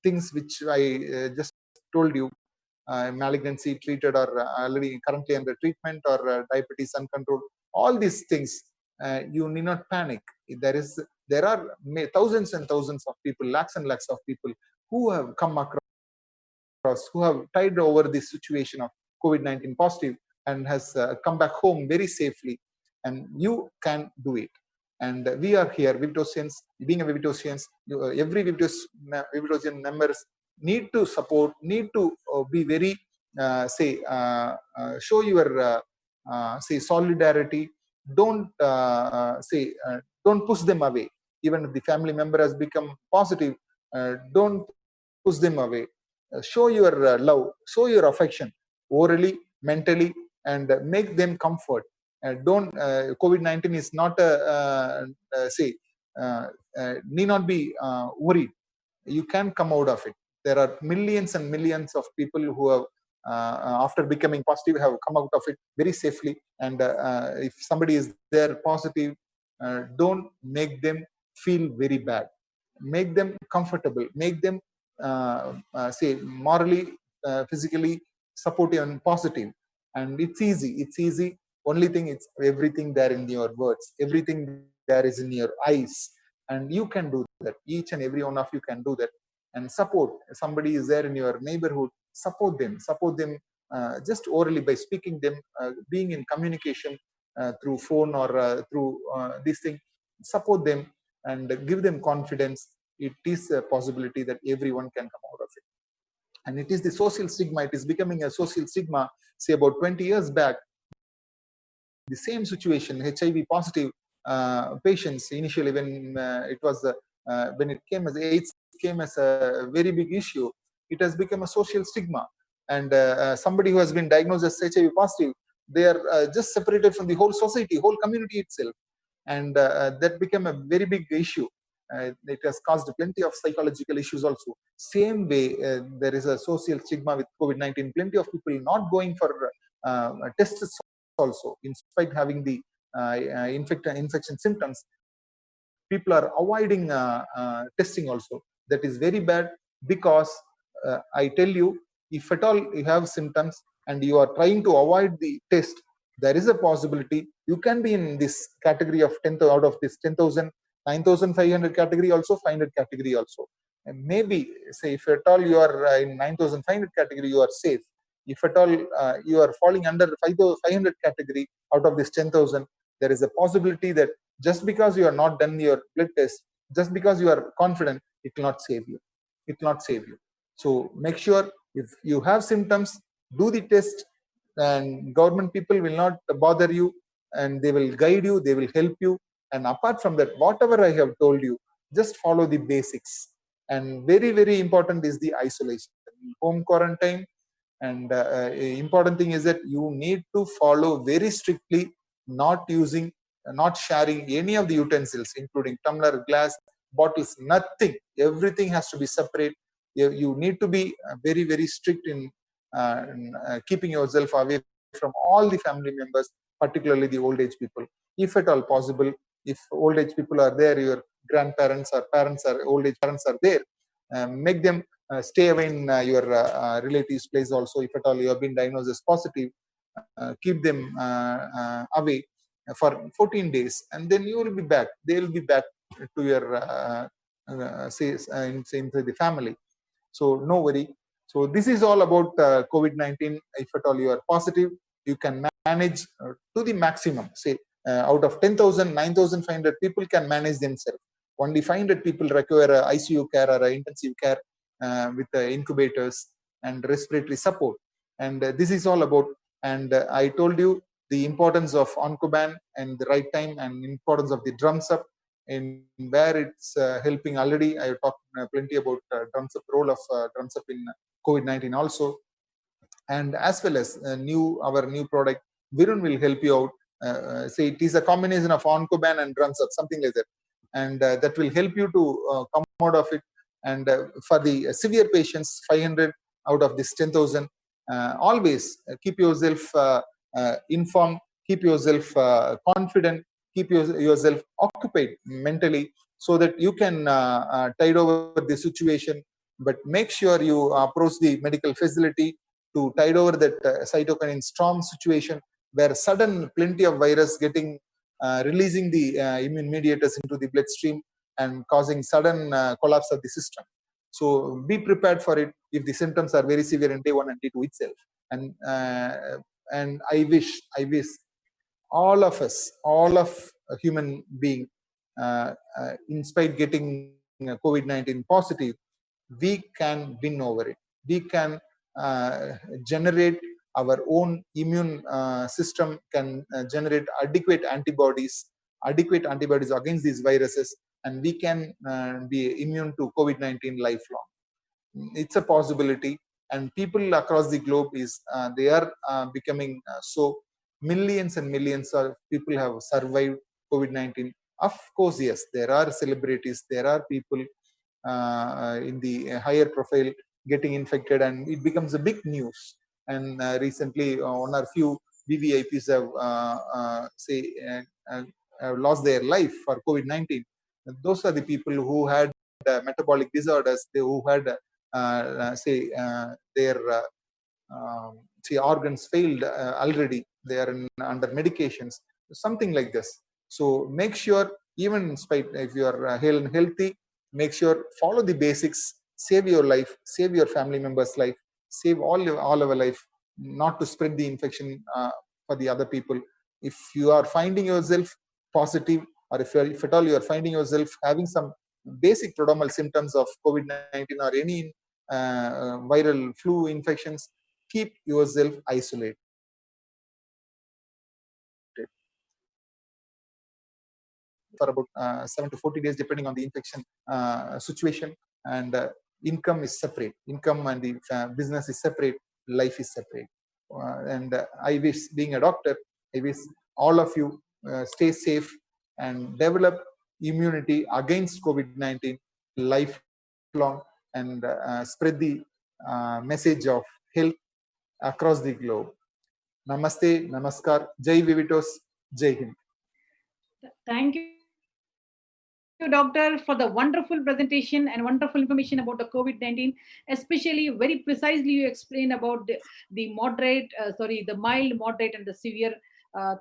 things which I just told you, malignancy treated or already currently under treatment, or diabetes uncontrolled, all these things, you need not panic. There are thousands and thousands of people, lakhs and lakhs of people who have come across, who have tied over this situation of COVID-19 positive and has come back home very safely, and you can do it. And we are here, Vivitosians. Being a Vivitosians, every Vivitosian members need to support, need to be very, show your, solidarity. Don't don't push them away. Even if the family member has become positive, don't push them away. Show your love, show your affection, orally, mentally, and make them comfort. Don't COVID-19 is not need not be worried. You can come out of it. There are millions and millions of people who have after becoming positive have come out of it very safely. And if somebody is there positive, don't make them feel very bad. Make them comfortable, make them morally, physically supportive and positive. And it's easy. Only thing, it's everything there in your words, everything there is in your eyes, and you can do that. Each and every one of you can do that. And support. Somebody is there in your neighborhood, support them just orally by speaking them, being in communication through phone or through this thing. Support them and give them confidence. It is a possibility that everyone can come out of it. And it is the social stigma. It is becoming a social stigma. Say about 20 years back, the same situation, HIV positive patients, initially when it was when it came as AIDS came as a very big issue, it has become a social stigma. And somebody who has been diagnosed as HIV positive, they are just separated from the whole society, whole community itself. And that became a very big issue. It has caused plenty of psychological issues also. Same way, there is a social stigma with COVID-19. Plenty of people not going for tests also, in spite having the infection symptoms. People are avoiding testing also. That is very bad, because I tell you, if at all you have symptoms and you are trying to avoid the test, there is a possibility you can be in this category of 10 out of this 10,000, 9,500 category also, 500 category also. And maybe, say, if at all you are in 9,500 category, you are safe. If at all you are falling under 500 category out of this 10,000, there is a possibility that just because you are not done your blood test, just because you are confident, it will not save you. It will not save you. So make sure, if you have symptoms, do the test, and government people will not bother you, and they will guide you, they will help you. And apart from that, whatever I have told you, just follow the basics. And very, very important is the isolation, home quarantine. And important thing is that you need to follow very strictly, not using, not sharing any of the utensils, including tumbler, glass. bottles, nothing. Everything has to be separate. You need to be very, very strict in keeping yourself away from all the family members, particularly the old age people. If at all possible, if old age people are there, your grandparents or parents or old age parents are there, make them stay away in your relatives' place also. If at all you have been diagnosed as positive, keep them away for 14 days, and then you will be back. They will be back to your inside the family. So no worry. So this is all about COVID-19. If at all you are positive, you can manage to the maximum. Say out of 10,000, 9,500 people can manage themselves. Only 500 people require ICU care or intensive care with incubators and respiratory support. And this is all about. And I told you the importance of Oncoban and the right time, and importance of the drums up, in where it's helping. Already I have talked plenty about drums up, role of drums up in COVID-19 also. And as well as our new product Virun will help you out. Say it is a combination of Oncoban and drums up, something like that, and that will help you to come out of it. And for the severe patients, 500 out of this 10,000. Always keep yourself informed, keep yourself confident, keep yourself occupied mentally, so that you can tide over the situation. But make sure you approach the medical facility to tide over that cytokine storm situation, where sudden plenty of virus getting releasing the immune mediators into the bloodstream and causing sudden collapse of the system. So be prepared for it if the symptoms are very severe in day 1 and day 2 itself. And I wish all of us, all of a human being, in spite getting COVID-19 positive, we can win over it. We can generate our own immune system, can generate adequate antibodies against these viruses, and we can be immune to COVID-19 lifelong. It's a possibility, and people across the globe they are becoming so. Millions and millions of people have survived COVID-19. Of course, yes, there are celebrities, there are people in the higher profile getting infected, and it becomes a big news. And recently, one or few VVIPs have lost their life for COVID-19. Those are the people who had metabolic disorders, who had their organs failed already. They are under medications, something like this. So make sure, even in spite if you are healthy, make sure follow the basics. Save your life, save your family members' life, save all our life, not to spread the infection for the other people. If you are finding yourself positive, or if at all you are finding yourself having some basic prodromal symptoms of COVID-19 or any viral flu infections, keep yourself isolated for about 7 to 40 days, depending on the infection situation. And income is separate. Income and the business is separate. Life is separate. And I wish, being a doctor, I wish all of you stay safe and develop immunity against COVID-19 lifelong, and spread the message of health across the globe. Namaste, Namaskar, Jai Vivitos, Jai Hind. Thank you, Doctor, for the wonderful presentation and wonderful information about the COVID-19. Especially, very precisely, you explained about the mild, moderate, and the severe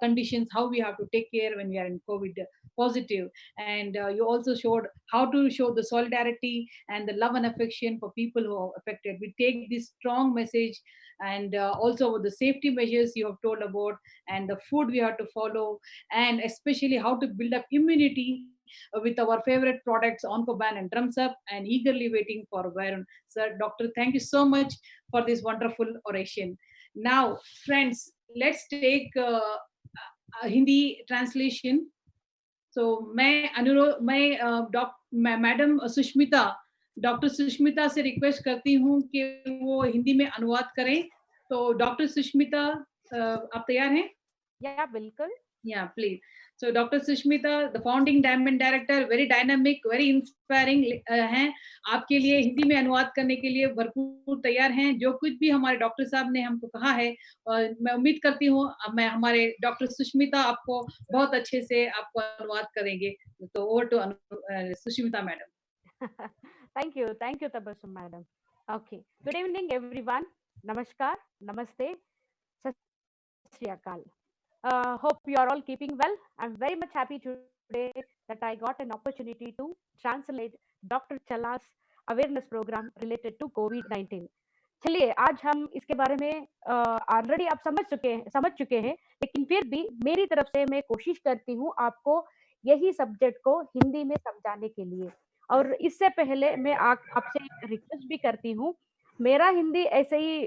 conditions, how we have to take care when we are in COVID positive. And you also showed how to show the solidarity and the love and affection for people who are affected. We take this strong message, and also the safety measures you have told about, and the food we have to follow, and especially how to build up immunity with our favorite products Oncoban and Drums Up, and eagerly waiting for Varun. Sir, Doctor, thank you so much for this wonderful oration. Now, friends, let's take a Hindi translation. So, मैं madam Sushmita, doctor Sushmita से request करती हूँ कि वो हिंदी में अनुवाद करें. तो डॉक्टर सुष्मिता, आप तैयार हैं? या बिल्कुल. Yeah, please. So Dr. Sushmita, the founding Diamond Director, very dynamic, very inspiring हैं. आपके लिए हिंदी में अनुवाद करने के लिए भरपूर तैयार हैं. जो कुछ भी हमारे डॉक्टर साहब ने हमको कहा है, मैं उम्मीद करती हूँ मैं हमारे डॉक्टर सुष्मिता आपको बहुत अच्छे से आपको अनुवाद करेंगे. तो over to Sushmita madam. Thank you, Tabassum madam. Okay, good evening everyone. Namaskar, namaste, sat sri akal. Hope you are all keeping well. I'm very much happy today that I got an opportunity to translate Dr. Chala's awareness program related to COVID-19. चलिए आज हम इसके बारे में already आप समझ चुके हैं, लेकिन फिर भी मेरी तरफ से मैं कोशिश करती हूँ आपको यही सब्जेक्ट को हिंदी में समझाने के लिए. और इससे पहले मैं आपसे रिक्वेस्ट भी करती हूँ, मेरा हिंदी ऐसे ही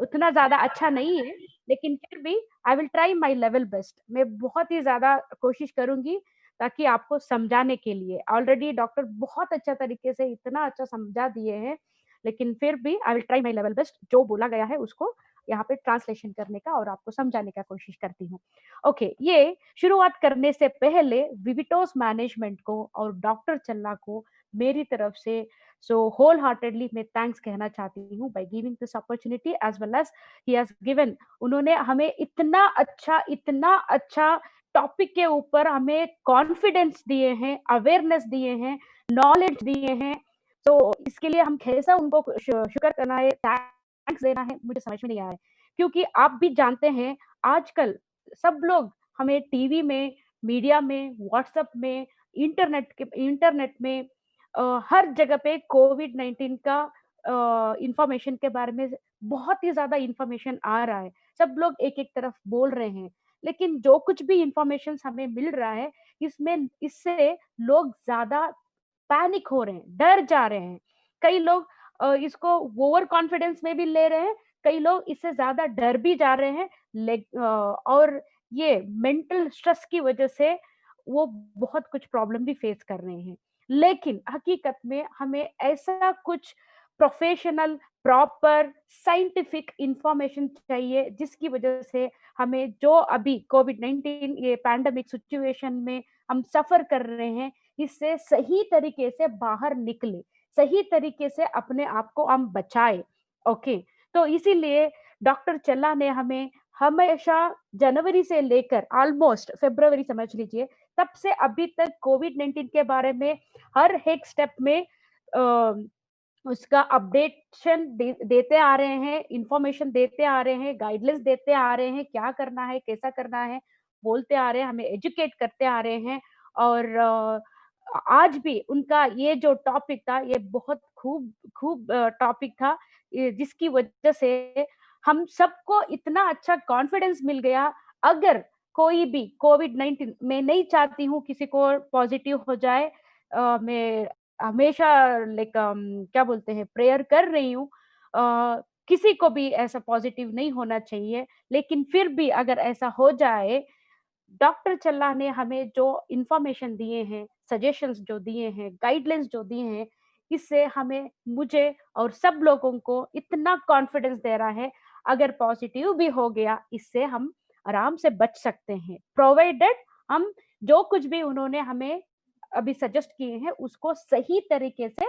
उतना ज्यादा अच्छा नहीं है, लेकिन फिर भी I will try my level best. मैं बहुत ही ज्यादा कोशिश करूंगी ताकि आपको समझाने के लिए. ऑलरेडी डॉक्टर बहुत अच्छा तरीके से इतना अच्छा समझा दिए हैं, लेकिन फिर भी I will try my level best. जो बोला गया है उसको यहाँ पे ट्रांसलेशन करने का और आपको समझाने का कोशिश करती हूँ. ओके, ये शुरुआत करने से पहले विविटोस मैनेजमेंट को और डॉक्टर चल्ला को मेरी तरफ से सो होल हार्टेडली मैं थैंक्स कहना चाहती हूँ by giving this opportunity as well as he has given. उन्होंने हमें इतना अच्छा टॉपिक के ऊपर हमें कॉन्फिडेंस दिए हैं, अवेयरनेस दिए हैं, नॉलेज दिए हैं. तो इसके लिए हम कैसा उनको शुक्र करना है, थैंक्स देना है, मुझे समझ में नहीं आ रहा है. क्योंकि आप भी जानते हैं आजकल सब लोग हमें टीवी में, मीडिया में, व्हाट्सएप में, इंटरनेट में हर जगह पे कोविड-19 का इंफॉर्मेशन के बारे में बहुत ही ज्यादा इंफॉर्मेशन आ रहा है. सब लोग एक-एक तरफ बोल रहे हैं, लेकिन जो कुछ भी इंफॉर्मेशन हमें मिल रहा है इससे लोग ज्यादा पैनिक हो रहे हैं, डर जा रहे हैं. कई लोग इसको ओवर कॉन्फिडेंस में भी ले रहे हैं, कई लोग इससे ज्यादा डर भी जा रहे हैं. और ये मेंटल स्ट्रेस की वजह से वो बहुत कुछ प्रॉब्लम भी फेस कर रहे हैं. लेकिन हकीकत में हमें ऐसा कुछ प्रोफेशनल, प्रॉपर, साइंटिफिक इंफॉर्मेशन चाहिए जिसकी वजह से हमें जो अभी कोविड-19 ये पैंडेमिक सिचुएशन में हम सफर कर रहे हैं, इससे सही तरीके से बाहर निकले, सही तरीके से अपने आप को हम बचाए. ओके, तो इसीलिए डॉक्टर चल्ला ने हमें हमेशा जनवरी से लेकर ऑलमोस्ट फरवरी समझ लीजिए, तब से अभी तक कोविड-19 के बारे में हर एक स्टेप में उसका अपडेशन देते आ रहे हैं, इंफॉर्मेशन देते आ रहे हैं, गाइडलाइंस देते आ रहे हैं, क्या करना है, कैसा करना है, बोलते आ रहे हैं, हमें एजुकेट करते आ रहे हैं. और आज भी उनका ये जो टॉपिक था, ये बहुत खूब खूब टॉपिक था, जिसकी वजह से हम सबको इतना अच्छा कॉन्फिडेंस मिल गया. अगर कोई भी कोविड-19, मैं नहीं चाहती हूँ किसी को पॉजिटिव हो जाए, मैं हमेशा लाइक क्या बोलते हैं, प्रेयर कर रही हूँ किसी को भी ऐसा पॉजिटिव नहीं होना चाहिए. लेकिन फिर भी अगर ऐसा हो जाए, डॉक्टर चल्ला ने हमें जो इंफॉर्मेशन दिए हैं, सजेशंस जो दिए हैं, गाइडलाइंस जो दिए हैं, इससे हमें, मुझे और सब लोगों को इतना कॉन्फिडेंस दे रहा है, अगर पॉजिटिव भी हो गया इससे हम आराम से बच सकते हैं, प्रोवाइडेड हम जो कुछ भी उन्होंने हमें अभी सजेस्ट किए हैं उसको सही तरीके से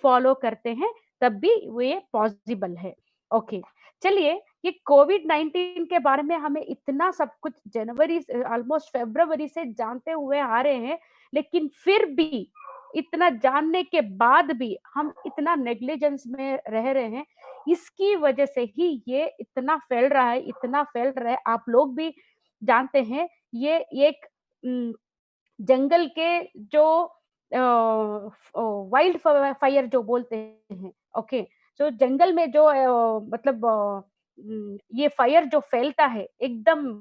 फॉलो करते हैं, तब भी ये पॉसिबल है. ओके, चलिए ये कोविड-19 के बारे में हमें इतना सब कुछ जनवरी से ऑलमोस्ट फरवरी से जानते हुए आ रहे हैं, लेकिन फिर भी इतना जानने के बाद भी हम इतना नेग्लिजेंस में रह रहे हैं. इसकी वजह से ही ये इतना फैल रहा है, इतना फैल रहा है. आप लोग भी जानते हैं ये एक जंगल के जो वाइल्ड फायर जो बोलते हैं. ओके, तो जंगल में जो मतलब ये फायर जो फैलता है एकदम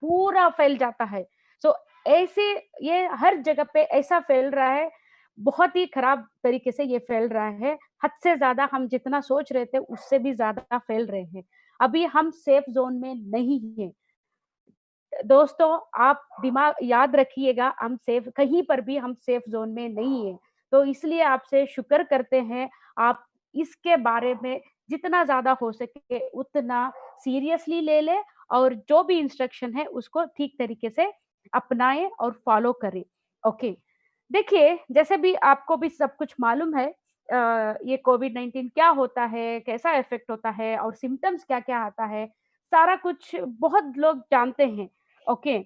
पूरा फैल जाता है. सो ऐसे ये हर जगह पे ऐसा फैल रहा है, बहुत ही खराब तरीके से ये फैल रहा है. हद से ज्यादा हम जितना सोच रहे थे उससे भी ज्यादा फैल रहे हैं. अभी हम सेफ जोन में नहीं हैं दोस्तों. आप दिमाग याद रखिएगा, हम सेफ कहीं पर भी हम सेफ जोन में नहीं है. तो इसलिए आपसे शुक्र करते हैं, आप इसके बारे में जितना ज्यादा हो सके उतना सीरियसली ले ले और जो भी इंस्ट्रक्शन है उसको ठीक तरीके से अपनाएं और फॉलो करें। ओके, देखिए जैसे भी आपको भी सब कुछ मालूम है, ये कोविड-19 क्या होता है, कैसा इफ़ेक्ट होता है और सिम्पटम्स क्या-क्या आता है, सारा कुछ बहुत लोग जानते हैं। ओके,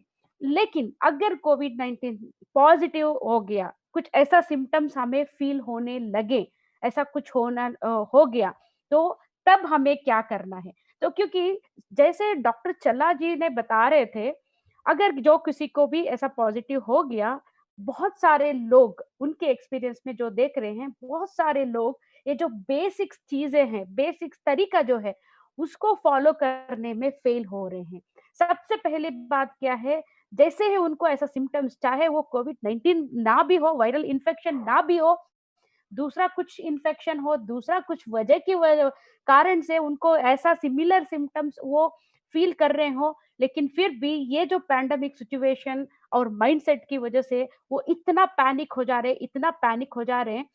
लेकिन अगर कोविड-19 पॉज़िटिव हो गया, कुछ ऐसा सिम्पटम्स हमें फ़ील होने लगे, ऐसा कुछ हो गया, तो तब हमें क्या करना है? तो क्योंकि जैसे डॉक्टर चल्ला जी ने बता रहे थे, अगर जो किसी को भी ऐसा पॉज़िटिव हो गया, बहुत सारे लोग उनके एक्सपीरियंस में जो देख रहे हैं, बहुत सारे लोग ये जो बेसिक चीज़ें हैं, बेसिक तरीका जो है, उसको फ़ॉलो करने में फ़ेल हो रहे हैं। सबसे पहली बात क्या है, जैसे ही उनको ऐसा सिम्पटम्स, चाहे वो कोविड-19 ना भी हो, वायरल इन्फेक्शन ना भी हो, दूसरा कुछ इन्फेक्शन हो, दूसरा कुछ वजह की कारण से उनको ऐसा सिमिलर सिम्पटम्स वो फ़ील कर रहे हों, लेकिन फिर भी ये जो पैंडेमिक सिचुएशन और माइंडसेट की वजह से वो इतना पैनिक हो जा रहे हैं, इतना पैनिक हो जा रहे हैं,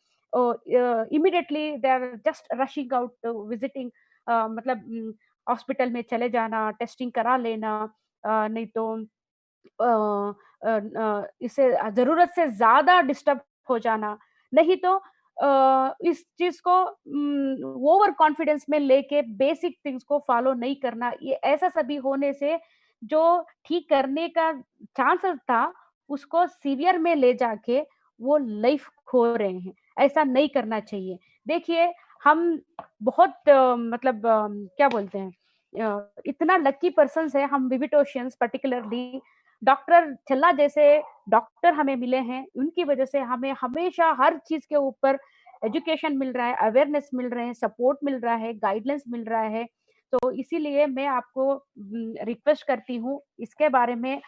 immediately they are just rushing out visiting, मतलब हॉस्पिटल में चले जाना, टेस्टिंग करा लेना, नहीं तो इससे ज़रूरत से ज़्यादा डिस्टर्ब हो जाना, नहीं तो इस चीज़ को ओवर कॉन्फिडेंस में लेके बेसिक थिंग्स को फॉलो नहीं करना, ये ऐसा सभी होने से जो ठीक करने का चांसेस था, उसको सीवियर में ले जाके वो लाइफ खो रहे हैं। ऐसा नहीं करना चाहिए। देखिए, हम बहुत मतलब क्या बोलते हैं, इतना लकी पर्सन्स है हम विविटोशियंस पर्टिकुलरली, डॉक्टर चल्ला जैसे डॉक्टर हमें मिले हैं, उनकी वजह से हमें हमेशा हर चीज़ के ऊपर एजुकेशन मिल रहा है, अवेयरनेस मिल रहे हैं, सपोर्ट मिल रहा है, गाइडेंस मिल रहा है। तो इसीलिए मैं आपको रिक्वेस्ट करती हूँ, इसके बारे में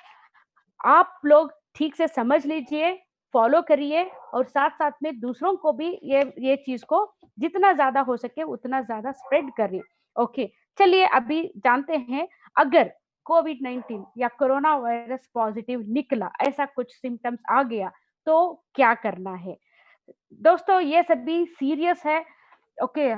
आप लोग ठीक से समझ लीजिए, फॉलो करिए और साथ-साथ में दूसरों को भी ये चीज़ को जितना ज़्यादा हो सके उतना ज़्यादा स्प्रेड करें। ओके, चलिए अभी जानते हैं, अगर कोविड-19 या कोरोना वायरस पॉज़िटिव निकला, ऐसा कुछ सिम्पटम्स आ गया, तो क्या करना है? दोस्तों, ये सभी सीरियस है। ओके,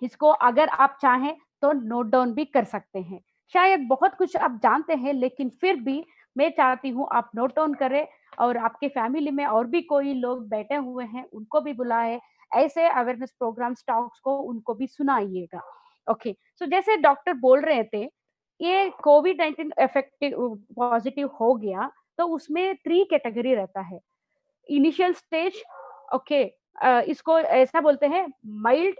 इसको अगर आप चाहें तो नोट डाउन भी कर सकते हैं। शायद बहुत कुछ आप जानते हैं, लेकिन फिर भी मैं चाहती हूँ आप नोट डाउन करें और आपके फैमिली में और भी कोई लोग बैठे हुए हैं, उनको भी बुलाएँ। ऐसे अवेयरनेस प्रोग्राम्स, टॉक्स को उनको भी सुनाइएगा। ओके, सो जैसे डॉक्टर बोल रहे थे, ये कोविड-19 इफेक्टिव पॉज़िटिव हो गया, तो उसमें 3 कैटेगरी रहता है। इनिशियल स्टेज, ओके, इसको ऐसा बोलते हैं माइल्ड,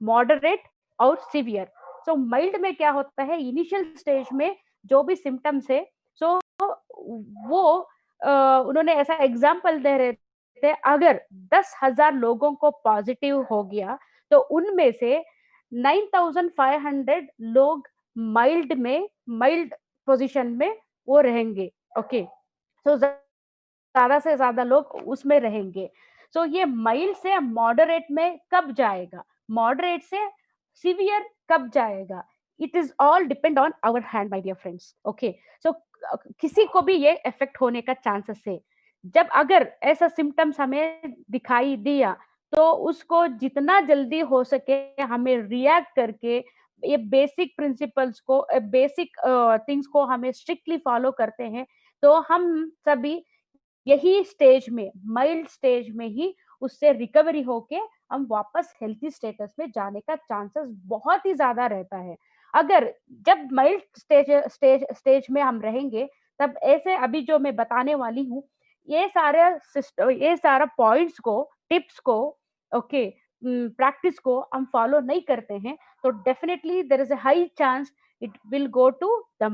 मॉडरेट और सीवियर। सो माइल्ड में क्या होता है, इनिशियल स्टेज में जो भी सिम्पटम्स है, सो वो उन्होंने ऐसा एग्जांपल दे रहे थे, अगर 10,000 लोगों को पॉजिटिव हो गया तो उनमें से 9,500 लोग माइल्ड पोजीशन में वो रहेंगे। ओके, सो ज़्यादा से ज़्यादा लोग उसमें रहेंगे। सो ये माइल्ड से मॉडरेट में कब जाएगा? मॉडरेट से सीवियर कब जाएगा? It is all depend on our hand my dear friends. Okay, so किसी को भी ये इफ़ेक्ट होने का चांसेस है। जब अगर ऐसा सिम्पटम्स हमें दिखाई दिया, तो उसको जितना जल्दी हो सके हमें रिएक्ट करके ये बेसिक प्रिंसिपल्स को, बेसिक थिंग्स को हमें स्ट्रिक्टली फॉलो करते हैं, तो हम सभी यही स्टेज में, माइल्ड स्टेज में ही उससे रिकवरी होके हम वापस हेल्थी स्टेटस में जाने का चांसेस बहुत ही ज़्यादा रहता है। अगर जब माइल्ड स्टेज में हम रहेंगे, तब ऐसे अभी जो मैं बताने वाली हूँ, ये सारा पॉइंट्स को, टिप्स को, ओके, प्रैक्टिस को हम फॉलो नहीं करते हैं, तो definitely there is a high chance it will go to the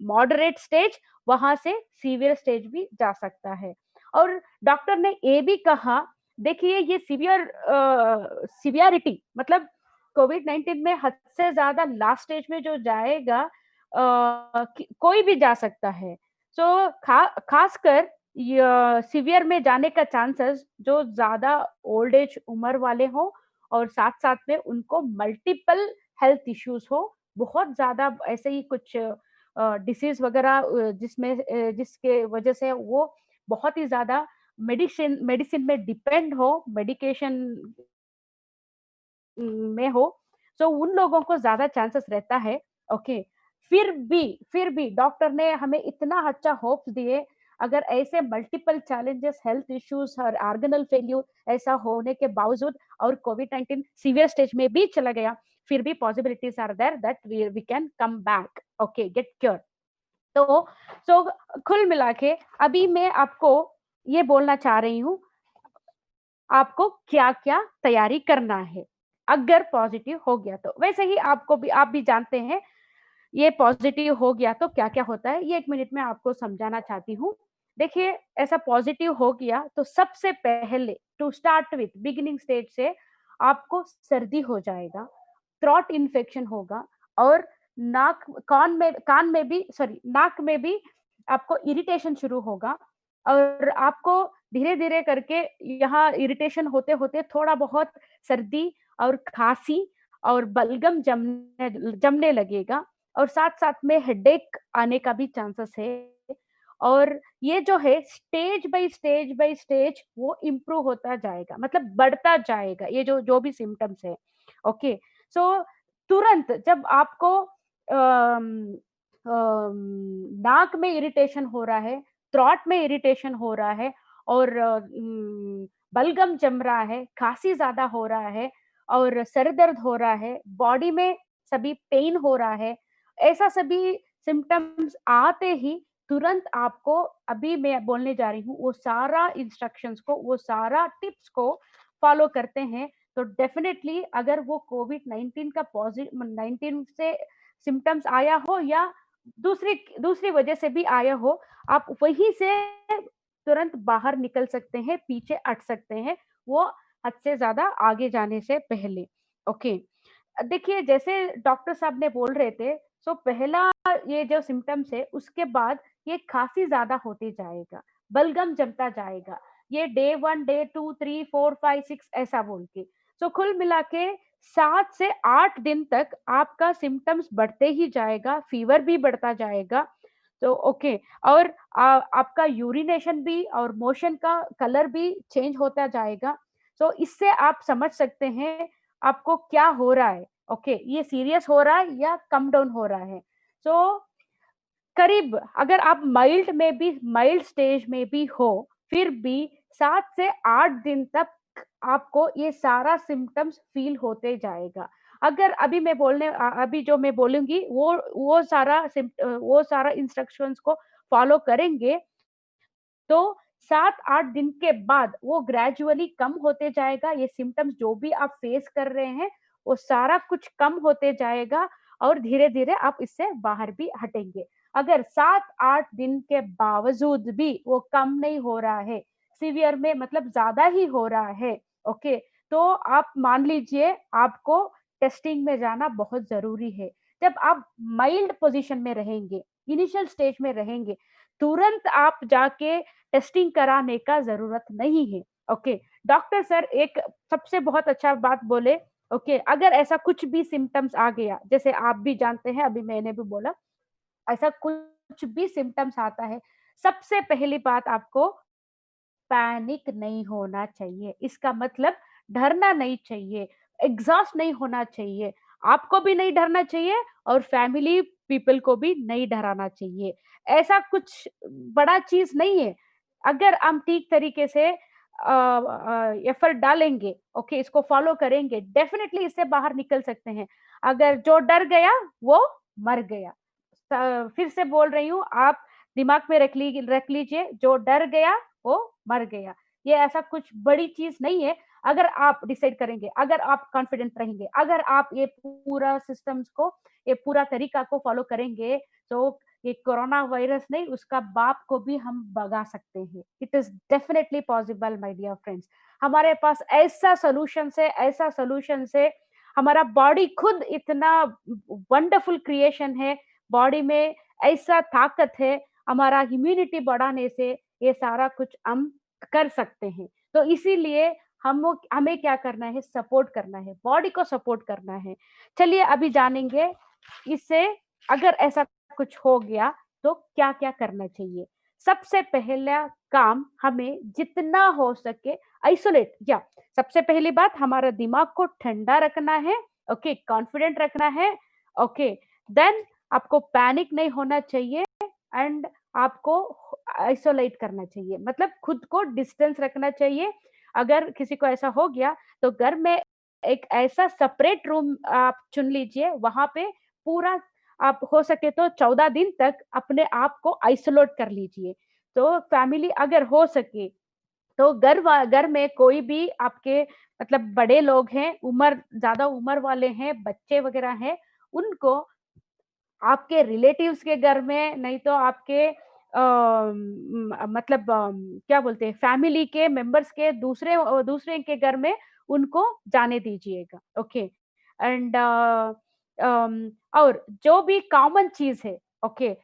moderate stage, वहाँ से सीवियर स्टेज भी जा सकता है। और डॉक्टर ने ये भी कहा, देखिए ये सीवियरिटी मतलब कोविड-19 में हद से ज़्यादा लास्ट स्टेज में जो जाएगा, कोई भी जा सकता है। सो खासकर सीवियर में जाने का चांसेस जो ज़्यादा ओल्ड एज उम्र वाले हों और साथ-साथ में उनको मल्टीपल हेल्थ इश्यूज हो, बहुत ज़्यादा ऐसे ही कुछ डिसीज़ वगैरह जिसके वजह से वो बहुत ही ज़्यादा मेडिसिन मेडिसिन में डिपेंड हो, मेडिकेशन में हो, सो उन लोगों को ज़्यादा चांसेस रहता है ओके। फिर भी डॉक्टर ने हमें इतना अच्छा होप्स दिए, अगर ऐसे मल्टीपल चैलेंजेस, हेल्थ इश्यूज और ऑर्गेनल फेल्यूर ऐसा होने के बावजूद और कोविड-19 सीवियर स्टेज में भी चला गया, फिर भी possibilities are there that we can come back, okay, get cure. तो सो कुल मिला के अभी मैं आपको ये बोलना चाह रही हूँ, आपको क्या-क्या तैयारी करना है, अगर पॉजिटिव हो गया तो। वैसे ही आप भी जानते हैं, ये पॉजिटिव हो गया तो क्या-क्या होता है, ये 1 मिनट में आपको समझाना चाहती हूँ। देखिए, ऐसा पॉजिटिव हो गया तो सबसे पहले to start with beginning stage से आपको सर्दी हो जाएगा, थ्रोट इन्फेक्शन होगा और कान में भी सॉरी नाक में भी आपको इरिटेशन शुरू होगा और आपको धीरे-धीरे करके यहाँ इरिटेशन होते-होते थोड़ा बहुत सर्दी और खाँसी और बलगम जमने लगेगा और साथ-साथ में हेडेक आने का भी चांसेस है। और ये जो है बाय स्टेज वो इम्प्रूव होता जाएगा, मतलब बढ़ता जाएगा, ये जो जो भी सिम्पटम्स है। ओके, सो तुरंत जब आपको नाक में इरिटेशन हो रहा है, थ्रोट में इरिटेशन हो रहा है और बलगम जम रहा है, खांसी ज्यादा हो रहा है और सर दर्द हो रहा है, बॉडी में सभी पेन हो रहा है, ऐसा सभी सिम्पटम्स आते ही तुरंत आपको, अभी मैं बोलने जा रही हूँ, वो सारा इंस्ट्रक्शंस को, वो सारा टिप्स को फॉलो करते हैं तो डेफिनेटली अगर वो कोविड 19 का पॉजिटिव 19 से सिम्पटम्स आया हो या दूसरी दूसरी वजह से भी आया हो, आप वहीं से तुरंत बाहर निकल सकते हैं, पीछे हट सकते हैं, वो हद से ज्यादा आगे जाने से पहले। ओके, देखिए जैसे डॉक्टर साहब ने बोल रहे थे, सो पहला ये जो सिम्पटम्स है उसके बाद ये खांसी ज्यादा होते जाएगा, बलगम जमता जाएगा, ये डे 1 डे 2 3 4 5 6 ऐसा बोल के, सो कुल मिला के 7 से 8 दिन तक आपका सिम्पटम्स बढ़ते ही जाएगा, फीवर भी बढ़ता जाएगा। तो ओके, और आपका यूरिनेशन भी और मोशन का कलर भी चेंज होता जाएगा। तो इससे आप समझ सकते हैं आपको क्या हो रहा है। ओके, ये सीरियस हो रहा है या कम डाउन हो रहा है। तो करीब अगर आप माइल्ड स्टेज में भी हो, फिर भी 7 से 8 दिन तक आपको ये सारा सिम्पटम्स फील होते जाएगा। अगर अभी जो मैं बोलूँगी वो सारा इंस्ट्रक्शंस को फॉलो करेंगे तो 7-8 दिन के बाद वो ग्रेजुअली कम होते जाएगा। ये सिम्पटम्स जो भी आप फेस कर रहे हैं, वो सारा कुछ कम होते जाएगा और धीरे-धीरे आप इससे बाहर भी हटेंगे। अगर 7-8 दिन के बावजूद भी वो कम नहीं हो रहा है, सीवियर में मतलब ज़्यादा ही हो रहा है, ओके, तो आप मान लीजिए आपको टेस्टिंग में जाना बहुत ज़रूरी है। जब आप माइल्ड पोज़ीशन में रहेंगे, इनिशियल स्टेज में रहेंगे, तुरंत आप जाके टेस्टिंग कराने का ज़रूरत नहीं है। ओके, डॉक्टर सर एक सबसे बहुत अच्छा बात बोले, ओके, अगर ऐसा कुछ भी सिम्पटम्स आ गया, जैसे आप भी जानते हैं, अभी मैंने भी बोला, ऐसा कुछ भी सिम्पटम्स आता है, सबसे पहली बात आपको पैनिक नहीं होना चाहिए। इसका मतलब डरना नहीं चाहिए, एग्ज़ॉस्ट नहीं होना चाहिए। आपको भी नहीं डरना चाहिए और फैमिली पीपल को भी नहीं डराना चाहिए। ऐसा कुछ बड़ा चीज़ नहीं है। अगर हम ठीक तरीके से एफर्ट डालेंगे, ओके, इसको फॉलो करेंगे, डेफिनिटली इससे बाहर निकल सकते हैं। अगर जो डर गया, वो मर गया। फिर से बोल रही हूँ, आप दिमाग में रख लीजिए, जो डर गया वो मर गया। ये ऐसा कुछ बड़ी चीज नहीं है। अगर आप डिसाइड करेंगे, अगर आप कॉन्फिडेंट रहेंगे, अगर आप ये पूरा सिस्टम्स को, ये पूरा तरीका को फॉलो करेंगे, तो ये कोरोना वायरस नहीं, उसका बाप को भी हम भगा सकते हैं। It is definitely possible my dear friends. हमारे पास ऐसा सोल्यूशन है। हमारा बॉडी खुद इतना वंडरफुल क्रिएशन है, बॉडी में ऐसा ताकत है, हमारा इम्यूनिटी बढ़ाने से ये सारा कुछ हम कर सकते हैं। तो इसीलिए हमें क्या करना है, सपोर्ट करना है, बॉडी को सपोर्ट करना है। चलिए अभी जानेंगे इससे अगर ऐसा कुछ हो गया तो क्या-क्या करना चाहिए। सबसे पहला काम हमें जितना हो सके आइसोलेट, या सबसे पहली बात हमारा दिमाग को ठंडा रखना है, ओके, कॉन्फिडेंट रखना है, ओके, देन आपको पैनिक नहीं होना चाहिए एंड आपको आइसोलेट करना चाहिए, मतलब खुद को डिस्टेंस रखना चाहिए। अगर किसी को ऐसा हो गया तो घर में एक ऐसा सेपरेट रूम आप चुन लीजिए, वहां पे पूरा आप हो सके तो 14 दिन तक अपने आप को आइसोलेट कर लीजिए। तो फैमिली अगर हो सके तो घर में कोई भी आपके मतलब बड़े लोग हैं, ज्यादा उम्र वाले हैं, बच्चे वगैरह हैं, उनको आपके रिलेटिव्स के घर में, नहीं तो आपके मतलब क्या बोलते हैं, फैमिली के मेंबर्स के दूसरे के घर में उनको जाने दीजिएगा। ओके एंड और जो भी कॉमन चीज है, ओके,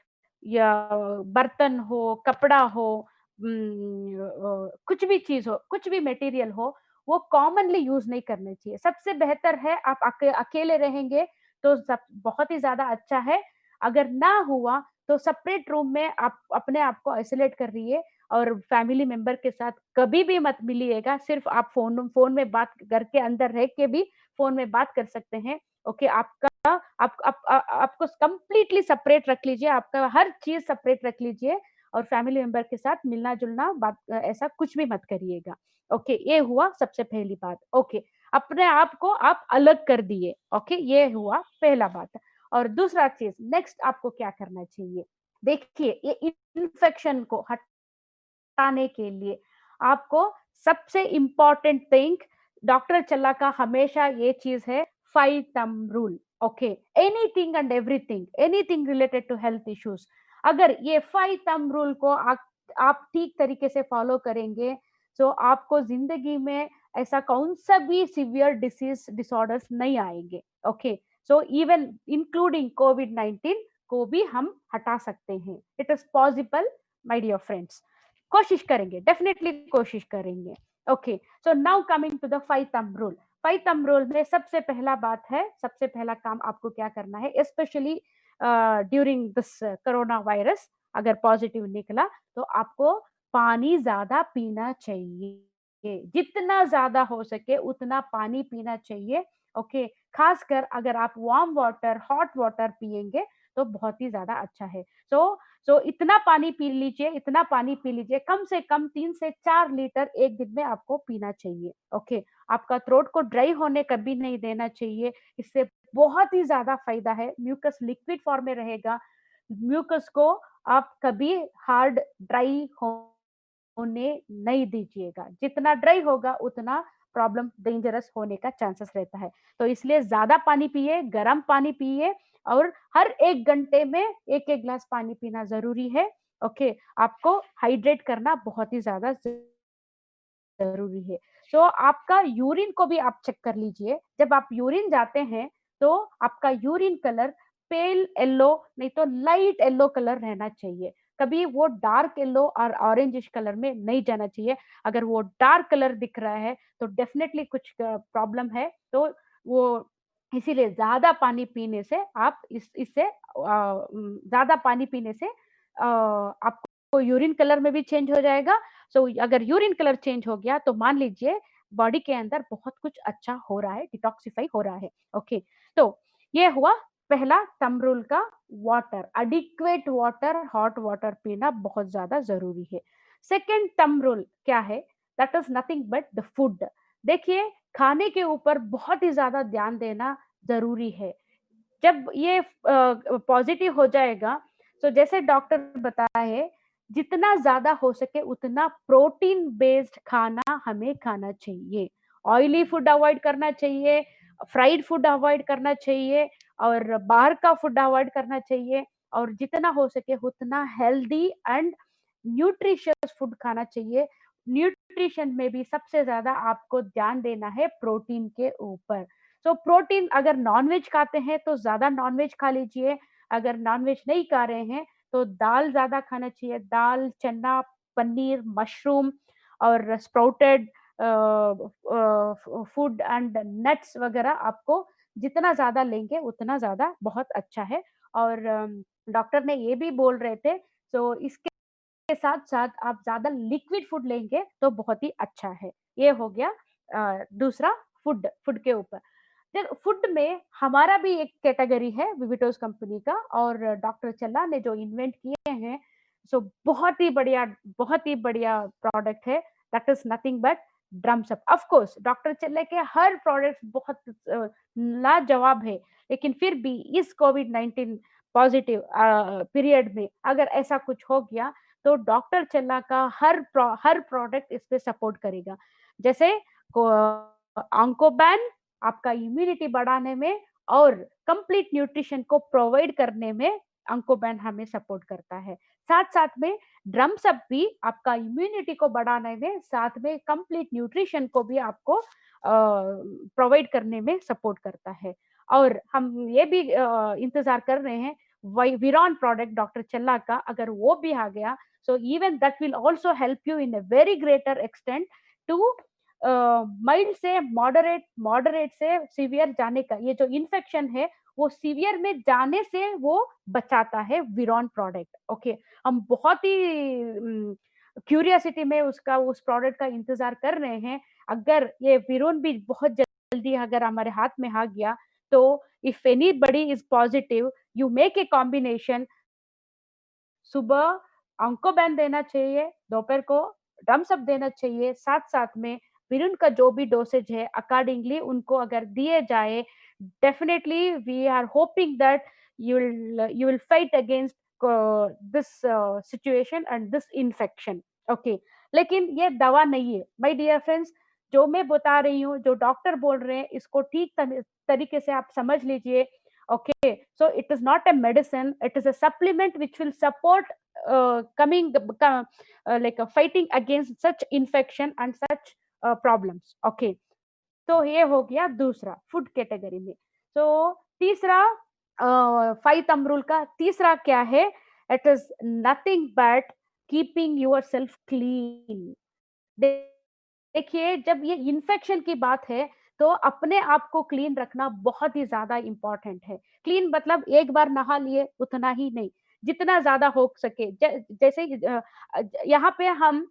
या बर्तन हो, कपड़ा हो, कुछ भी चीज हो, कुछ भी मटेरियल हो, वो कॉमनली यूज नहीं करने चाहिए। सबसे बेहतर है आप अकेले रहेंगे तो सब बहुत ही ज्यादा अच्छा है। अगर ना हुआ तो सेपरेट रूम में आप अपने आप को आइसोलेट कर रहिए और फैमिली मेंबर के साथ कभी भी मत मिलिएगा। सिर्फ आप फोन में बात, घर के अंदर रह के भी फोन में बात कर सकते हैं। ओके, आपको कंप्लीटली सेपरेट रख लीजिए, आपका हर चीज सेपरेट रख लीजिए और फैमिली मेंबर के साथ मिलना जुलना बात ऐसा कुछ भी मत करिएगा। ओके, ये हुआ सबसे पहली बात। ओके, अपने आप को आप अलग कर दिए। ओके, ये हुआ पहला बात। और दूसरा चीज, नेक्स्ट आपको क्या करना चाहिए, देखिए ये इन्फेक्शन को हटाने के लिए आपको सबसे इंपॉर्टेंट थिंग, डॉक्टर चल्ला का हमेशा ये चीज है, 5 thumb rule. Okay, anything related to health issues, अगर ये 5 थंब रूल को आप ठीक तरीके से फॉलो करेंगे तो आपको जिंदगी में ऐसा कौन सा भी सीवियर डिसऑर्डर्स नहीं आएंगे। ओके, सो इवन इंक्लूडिंग कोविड-19 को भी हम हटा सकते हैं। It is possible my dear friends, कोशिश करेंगे, डेफिनेटली कोशिश करेंगे। Okay, so now coming to the 5 thumb rule. 5 thumb rule में सबसे पहला बात है, सबसे पहला काम आपको क्या करना है, specially during this corona virus, अगर पॉजिटिव निकला तो आपको पानी ज्यादा पीना चाहिए, जितना ज्यादा हो सके उतना पानी पीना चाहिए। ओके, खासकर अगर आप वार्म वाटर, हॉट वाटर पिएंगे तो बहुत ही ज्यादा अच्छा है। सो इतना पानी पी लीजिए, इतना पानी पी लीजिए, कम से कम 3 से 4 लीटर एक दिन में आपको पीना चाहिए। ओके, आपका थ्रोट को ड्राई होने कभी नहीं देना चाहिए, इससे बहुत ही ज्यादा फायदा है। म्यूकस लिक्विड फॉर्म में रहेगा, म्यूकस को आप कभी हार्ड ड्राई होने नहीं दीजिएगा, जितना ड्राई होगा उतना प्रॉब्लम डेंजरस होने का चांसेस रहता है। तो इसलिए ज्यादा पानी पिए, गर्म पानी पिए और हर 1 घंटे में एक एक गिलास पानी पीना जरूरी है। ओके, आपको हाइड्रेट करना बहुत ही ज्यादा जरूरी है। तो आपका यूरिन को भी आप चेक कर लीजिए, जब आप यूरिन जाते हैं तो आपका यूरिन कलर पेल येलो नहीं तो लाइट येलो कलर रहना चाहिए, कभी वो डार्क येलो और ऑरेंजिश कलर में नहीं जाना चाहिए। अगर वो डार्क कलर दिख रहा है तो डेफिनेटली कुछ प्रॉब्लम है। तो वो इसीलिए ज्यादा पानी पीने से आप इससे ज्यादा पानी पीने से आपको यूरिन कलर में भी चेंज हो जाएगा। सो अगर यूरिन कलर चेंज हो गया तो मान लीजिए बॉडी के अंदर बहुत कुछ अच्छा हो रहा है, डिटॉक्सिफाई हो रहा है। ओके, तो ये हुआ पहला थंब रूल का, water, adequate water, hot water पीना बहुत ज्यादा जरूरी है। सेकेंड थंब रूल क्या है, that is nothing but the food. देखिए, खाने के ऊपर बहुत ही ज्यादा ध्यान देना जरूरी है। जब ये पॉजिटिव हो जाएगा तो जैसे डॉक्टर बताया है, जितना ज्यादा हो सके उतना प्रोटीन बेस्ड खाना हमें खाना चाहिए, ऑयली फूड अवॉइड करना चाहिए, फ्राइड फूड अवॉइड करना चाहिए और बाहर का फूड अवॉइड करना चाहिए, और जितना हो सके उतना हेल्दी एंड न्यूट्रिशियस फूड खाना चाहिए। न्यूट्रिशन में भी सबसे ज्यादा आपको ध्यान देना है प्रोटीन के ऊपर। तो प्रोटीन, अगर नॉनवेज खाते हैं तो ज्यादा नॉनवेज खा लीजिए, अगर नॉनवेज नहीं खा रहे हैं तो दाल ज्यादा खाना चाहिए, दाल, चना, पनीर, मशरूम और स्प्राउटेड फूड एंड नट्स वगैरह आपको जितना ज्यादा लेंगे उतना ज्यादा बहुत अच्छा है। और डॉक्टर ने ये भी बोल रहे थे, तो इसके साथ साथ आप ज्यादा लिक्विड फूड लेंगे तो बहुत ही अच्छा है। ये हो गया दूसरा फूड के ऊपर। फूड में हमारा भी एक कैटेगरी है विविटोस कंपनी का, और डॉक्टर चल्ला ने जो इन्वेंट किए हैं, सो बहुत ही बढ़िया प्रोडक्ट है। That is nothing but drums up. Of course doctor चल्ला के हर प्रोडक्ट बहुत लाजवाब है, लेकिन फिर भी इस कोविड-19 पॉजिटिव पीरियड में अगर ऐसा कुछ हो गया, तो डॉक्टर चल्ला का हर प्रोडक्ट इस पे सपोर्ट करेगा। जैसे ऑन्कोबैन आपका इम्यूनिटी बढ़ाने में और कंप्लीट न्यूट्रिशन को प्रोवाइड करने में ऑन्कोबैन हमें सपोर्ट करता है। साथ साथ में ड्रम्स अप भी आपका इम्यूनिटी को बढ़ाने में, साथ में कंप्लीट न्यूट्रिशन को भी आपको प्रोवाइड करने में सपोर्ट करता है। और हम ये भी इंतजार कर रहे हैं विरॉन प्रोडक्ट डॉक्टर चल्ला का, अगर वो भी आ गया, so even that will also help you in a very greater extent to mild से मॉडरेट से सीवियर जाने का, ये जो इन्फेक्शन है वो सीवियर में जाने से वो बचाता है विरॉन प्रोडक्ट। ओके, हम बहुत ही क्यूरियोसिटी में उस प्रोडक्ट का इंतजार कर रहे हैं। अगर ये विरोन भी बहुत जल्दी अगर हमारे हाथ में आ गया, तो if anybody is positive, you make a combination. सुबह ऑन्कोबैन देना चाहिए, दोपहर को ड्रम्स अप देना चाहिए, साथ साथ में विरुन का जो भी डोसेज है अकॉर्डिंगली उनको अगर दिए जाए, definitely we are hoping that you will fight against this situation and this infection. Okay, लेकिन ये दवा नहीं है माय डियर फ्रेंड्स। जो मैं बता रही हूँ, जो डॉक्टर बोल रहे हैं, इसको ठीक तरीके से आप समझ लीजिए। Okay, so it is not a medicine, it is a supplement which will support fighting against such infection and such problems. Okay, तो ये हो गया दूसरा फूड कैटेगरी में। तो तीसरा फाइव थंब रूल का तीसरा क्या है? It is nothing but keeping your self clean. देखिए, जब ये इन्फेक्शन की बात है, तो अपने आप को क्लीन रखना बहुत ही ज्यादा इंपॉर्टेंट है। क्लीन मतलब एक बार नहा लिए उतना ही नहीं, जितना ज्यादा हो सके। जैसे यहाँ पे हम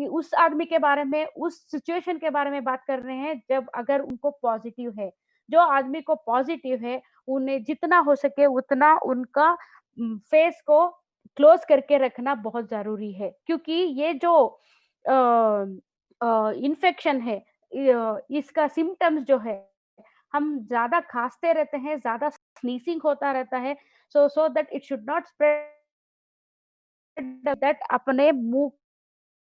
उस आदमी के बारे में, उस सिचुएशन के बारे में बात कर रहे हैं जब अगर उनको पॉजिटिव है। जो आदमी को पॉजिटिव है, उन्हें जितना हो सके उतना उनका फेस को क्लोज करके रखना बहुत जरूरी है, क्योंकि ये जो इन्फेक्शन है, इसका सिम्टम्स जो है, हम ज्यादा खांसते रहते हैं, ज्यादा स्नीजिंग होता रहता है, so that it should not spread, that अपने मुंह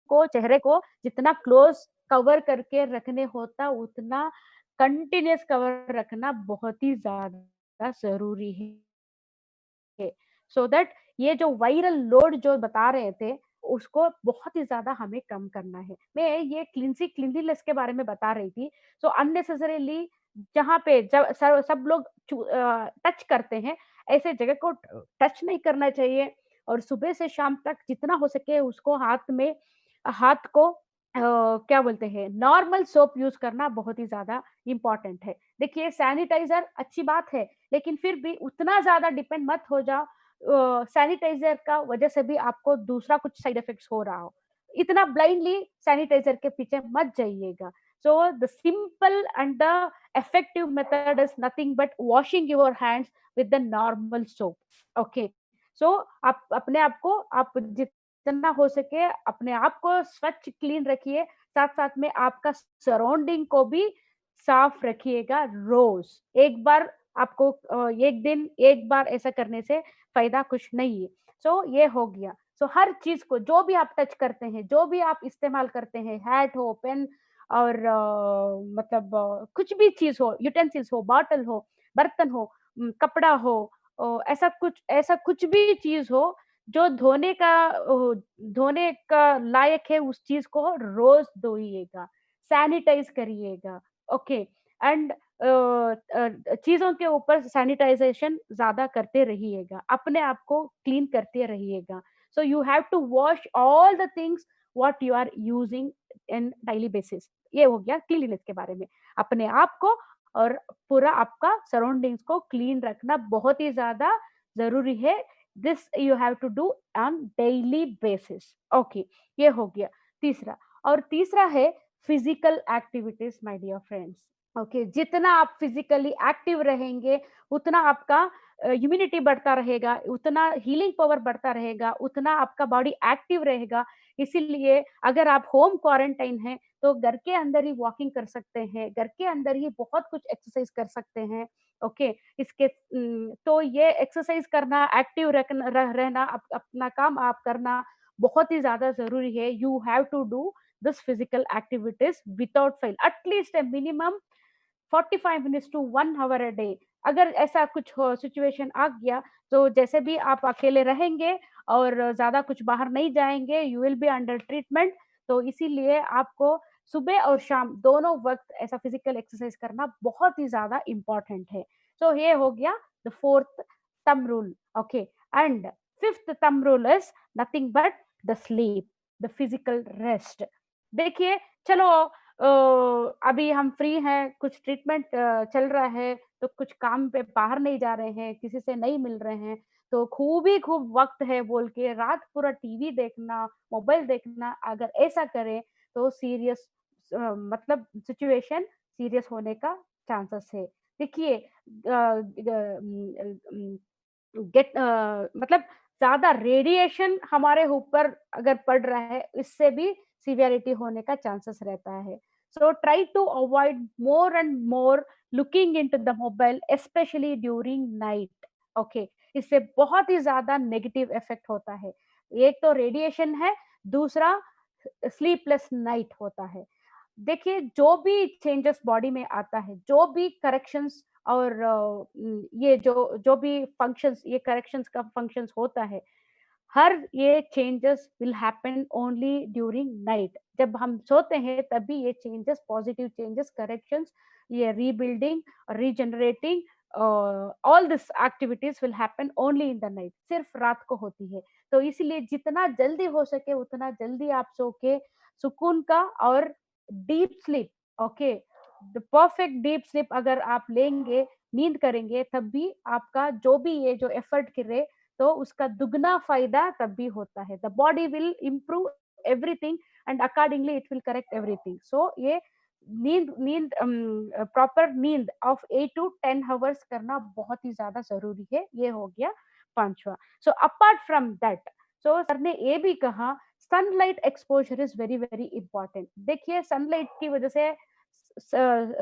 को, चेहरे को जितना क्लोज कवर करके रखने होता, उतना कंटिन्यूस कवर रखना बहुत ही ज्यादा जरूरी है, सो दैट ये जो वायरल लोड जो बता रहे थे, उसको बहुत ही ज्यादा हमें कम करना है। मैं ये क्लीनलीनेस के बारे में बता रही थी। सो अननेसेसरीली जहाँ पे सब लोग टच करते हैं, ऐसे जगह को टच नहीं करना चाहिए। और सुबह से शाम तक जितना हो सके उसको हाथ को क्या बोलते हैं, नॉर्मल सोप यूज करना बहुत ही ज्यादा इंपॉर्टेंट है। देखिए, सैनिटाइजर अच्छी बात है, लेकिन फिर भी उतना ज्यादा डिपेंड मत हो जाओ सैनिटाइजर का वजह से भी आपको दूसरा कुछ साइड इफेक्ट्स हो रहा हो। इतना ब्लाइंडली सैनिटाइजर के पीछे मत जाइएगा। So the simple and the effective method is nothing but washing your hands with the normal soap. Okay, so आप अपने आप को, आप जितना हो सके अपने आप को स्वच्छ क्लीन रखिए, साथ साथ में आपका सराउंडिंग को भी साफ रखिएगा। रोज एक बार आपको एक दिन एक बार ऐसा करने से फायदा कुछ नहीं है। सो ये हो गया। सो हर चीज को, जो भी आप टच करते हैं, जो भी आप इस्तेमाल करते हैं, हैट हो, पेन और मतलब कुछ भी चीज हो, यूटेंसिल्स हो, बॉटल हो, बर्तन हो, कपड़ा हो, ऐसा कुछ भी चीज हो जो धोने का लायक है, उस चीज को रोज धोइएगा, सैनिटाइज करिएगा। ओके, एंड चीजों के ऊपर सैनिटाइजेशन ज्यादा करते रहिएगा, अपने आप को क्लीन करते रहिएगा। So you have to wash all the things what you are using in daily basis. ये हो गया क्लीनलीनेस के बारे में। अपने आप को और पूरा आपका सराउंडिंग्स को क्लीन रखना बहुत ही ज्यादा जरूरी है। This you have to do on daily basis. Okay, ये हो गया तीसरा। और तीसरा है physical activities my dear friends. Okay, जितना आप फिजिकली एक्टिव रहेंगे उतना आपका इम्यूनिटी बढ़ता रहेगा, उतना हीलिंग पावर बढ़ता रहेगा, उतना आपका बॉडी एक्टिव रहेगा। इसीलिए अगर आप होम क्वारंटाइन हैं तो घर के अंदर ही वॉकिंग कर सकते हैं, घर के अंदर ही बहुत कुछ एक्सरसाइज कर सकते हैं। ओके, तो ये एक्सरसाइज करना, एक्टिव रहना, अपना काम आप करना बहुत ही ज्यादा जरूरी है। You have to do this physical activities without fail, at least a minimum 45 minutes to 1 hour a day. अगर ऐसा कुछ हो सिचुएशन आ गया तो जैसे भी आप अकेले रहेंगे और ज्यादा कुछ बाहर नहीं जाएंगे, you will be under treatment. तो इसीलिए आपको सुबह और शाम दोनों वक्त ऐसा फिजिकल एक्सरसाइज करना बहुत ही ज्यादा इम्पोर्टेंट है। तो ये हो गया the fourth thumb rule. Okay, and fifth thumb rule is nothing but the sleep, the physical rest. देखिए, चलो अभी हम फ्री हैं, कुछ ट्रीटमेंट चल रहा है, तो कुछ काम पे बाहर नहीं जा रहे हैं, किसी से नहीं मिल रहे हैं, तो खूब ही खूब वक्त है बोल के रात पूरा टीवी देखना, मोबाइल देखना, अगर ऐसा करें तो सीरियस मतलब सिचुएशन सीरियस होने का चांसेस है। देखिए, गेट मतलब ज्यादा रेडिएशन हमारे ऊपर अगर पड़ रहा है, इससे भी सीवियरिटी होने का चांसेस रहता है। So try to avoid more and more looking into the mobile, specially during night. Okay, इससे बहुत ही ज्यादा नेगेटिव इफेक्ट होता है। एक तो रेडिएशन है, दूसरा स्लीपलेस नाइट होता है। देखिए, जो भी चेंजेस बॉडी में आता है, जो भी करेक्शंस और ये जो जो भी फंक्शंस, ये करेक्शंस का फंक्शंस होता है, हर ये changes will happen only during night. जब हम सोते हैं तभी ये चेंजेस, पॉजिटिव चेंजेस, करेक्शंस, ये rebuilding, regenerating, all this activities will happen only in the night, सिर्फ रात को होती है। तो इसलिए जितना जल्दी हो सके उतना जल्दी आप सो के सुकून का और deep sleep, okay, the perfect deep sleep अगर आप लेंगे, नींद करेंगे, तब भी आपका जो भी ये जो एफर्ट करे तो उसका दुगना फायदा तब भी होता है। The body will improve everything and accordingly it will correct everything. So ये नींद नींद प्रॉपर नींद ऑफ 8 to 10 आवर्स करना बहुत ही ज्यादा जरूरी है। ये हो गया पांचवा। So apart from that, so sir ने ये भी कहा sunlight exposure is very very important. देखिए, सनलाइट की वजह से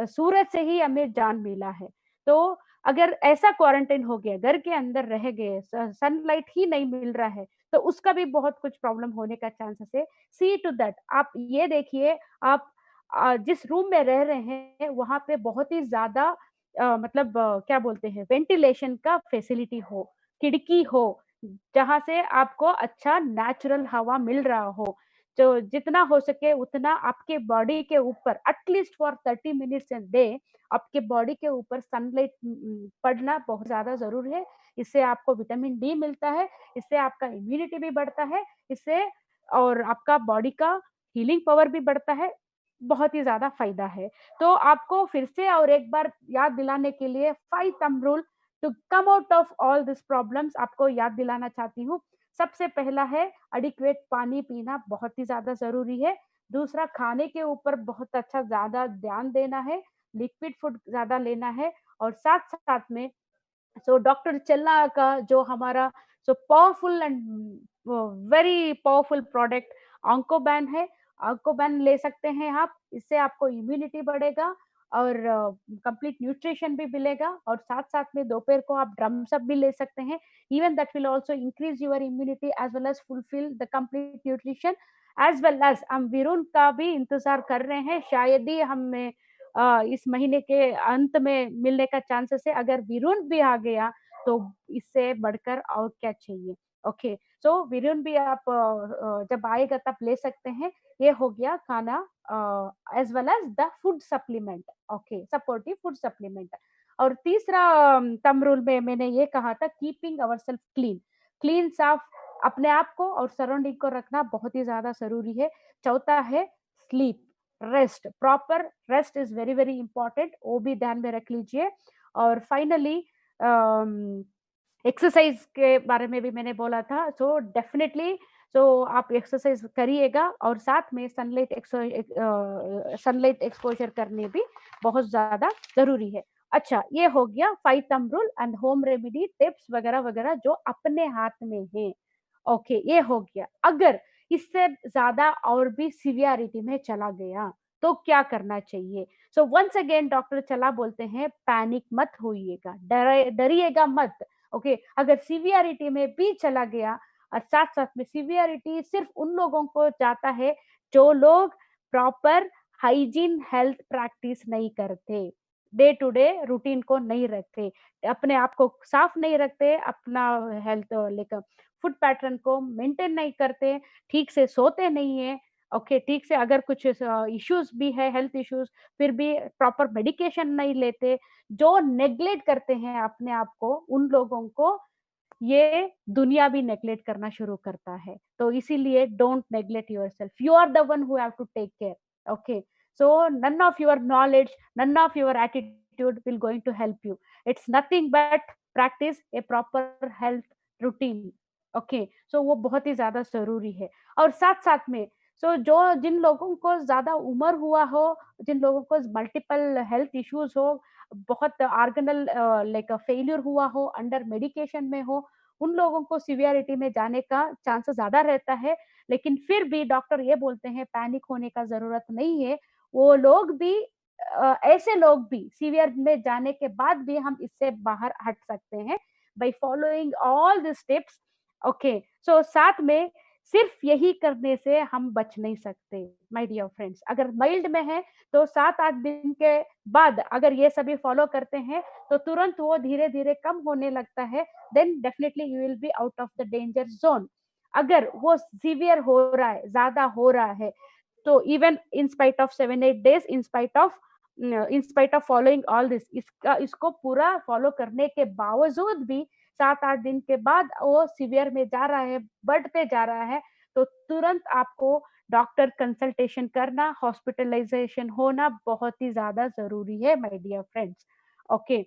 सूरज से ही हमें जान मिला है। तो अगर ऐसा क्वारंटाइन हो गया, घर के अंदर रह गए, सनलाइट ही नहीं मिल रहा है, तो उसका भी बहुत कुछ प्रॉब्लम होने का चांसेस है। सी टू दैट, आप ये देखिए, आप जिस रूम में रह रहे हैं वहां पे बहुत ही ज्यादा मतलब क्या बोलते हैं, वेंटिलेशन का फैसिलिटी हो, खिड़की हो, जहां से आपको अच्छा नेचुरल हवा मिल रहा हो। तो जितना हो सके उतना आपके बॉडी के ऊपर at least for 30 minutes a day आपके बॉडी के ऊपर सनलाइट पड़ना बहुत ज्यादा जरूरी है। इससे आपको विटामिन डी मिलता है, इससे आपका इम्यूनिटी भी बढ़ता है, इससे और आपका बॉडी का हीलिंग पावर भी बढ़ता है। बहुत ही ज्यादा फायदा है। तो आपको फिर से और एक बार याद दिलाने के लिए 5 thumb rule to come out of all this problems आपको याद दिलाना चाहती हूँ। सबसे पहला है एडिक्वेट पानी पीना, बहुत ही ज्यादा जरूरी है। दूसरा, खाने के ऊपर बहुत अच्छा ज्यादा ध्यान देना है, लिक्विड फूड ज्यादा लेना है। और साथ साथ में डॉक्टर चल्ला का जो हमारा powerful and very powerful product Oncoban है, ऑन्कोबैन ले सकते हैं आप। इससे आपको इम्यूनिटी बढ़ेगा और कंप्लीट न्यूट्रिशन भी मिलेगा। और साथ साथ में दोपहर को आप ड्रम्स अप भी ले सकते हैं, even that will also increase your immunity as well as fulfill the complete nutrition. As well as हम विरुण का भी इंतजार कर रहे हैं, शायद ही हमें इस महीने के अंत में मिलने का चांसेस है। अगर विरुण भी आ गया तो इससे बढ़कर और क्या चाहिए। ओके, सो विरुण भी आप जब आएगा तब ले सकते हैं। ये हो गया खाना as well as the food supplement, okay, supportive food supplement. और तीसरा थंब रूल में मैंने ये कहा था keeping our self clean, clean साफ अपने आप को और सराउंडिंग को रखना बहुत ही ज्यादा जरूरी है। चौथा है sleep, rest, proper rest is very very important, वो भी ध्यान में रख लीजिए। और फाइनली एक्सरसाइज के बारे में भी मैंने बोला था। सो डेफिनेटली सो आप एक्सरसाइज करिएगा और साथ में सनलाइट एक्सपोजर करने भी बहुत ज्यादा जरूरी है। अच्छा, ये हो गया 5 thumb rule and home remedy tips वगैरह वगैरह जो अपने हाथ में है। ओके, ये हो गया। अगर इससे ज्यादा और भी सीवियरिटी में चला गया तो क्या करना चाहिए? सो वंस अगेन डॉक्टर चला बोलते हैं पैनिक मत होइएगा, डरिएगा मत। ओके, अगर सीवियरिटी में भी चला गया और साथ साथ में सीवियरिटी सिर्फ उन लोगों को जाता है जो लोग प्रॉपर हाइजीन हेल्थ प्रैक्टिस नहीं करते, डे टू डे रूटीन को नहीं रखते, अपने आप को साफ नहीं रखते, अपना हेल्थ लेकर फूड पैटर्न को मेंटेन नहीं करते, ठीक से सोते नहीं है। ओके, ठीक से अगर कुछ इश्यूज भी है, हेल्थ इश्यूज, फिर भी प्रॉपर मेडिकेशन नहीं लेते, जो नेग्लेक्ट करते हैं अपने आप को, उन लोगों को ये दुनिया भी नेग्लेक्ट करना शुरू करता है। तो इसीलिए don't neglect yourself, you are the one who have to take care. Okay, so none of your knowledge, none of your attitude will going to help you. It's nothing but practice a proper health routine. Okay, so वो बहुत ही ज्यादा जरूरी है। और साथ साथ में जो जिन लोगों को ज्यादा उम्र हुआ हो, जिन लोगों को मल्टीपल हेल्थ इश्यूज हो, बहुत ऑर्गेनल लाइक फेलियर हुआ हो, अंडर मेडिकेशन में हो, उन लोगों को सीवियरिटी में जाने का चांस ज्यादा रहता है। लेकिन फिर भी डॉक्टर ये बोलते हैं पैनिक होने का जरूरत नहीं है। वो लोग भी ऐसे लोग भी सीवियर में जाने के बाद भी हम इससे बाहर हट सकते हैं by following all the steps. Okay, so साथ में सिर्फ यही करने से हम बच नहीं सकते माय डियर फ्रेंड्स। अगर माइल्ड में है तो 7-8 दिन के बाद अगर ये सभी फॉलो करते हैं तो तुरंत वो धीरे धीरे कम होने लगता है, then definitely you will be out of the danger zone. अगर वो सीवियर हो रहा है, ज्यादा हो रहा है, तो even in spite of 7-8 days, in spite of following all this, इसको पूरा फॉलो करने के बावजूद भी 7-8 दिन के बाद वो सीवियर में जा रहा है, बढ़ते जा रहा है, तो तुरंत आपको डॉक्टर कंसल्टेशन करना, हॉस्पिटलाइजेशन होना बहुत ही ज्यादा जरूरी है माय डियर फ्रेंड्स। ओके,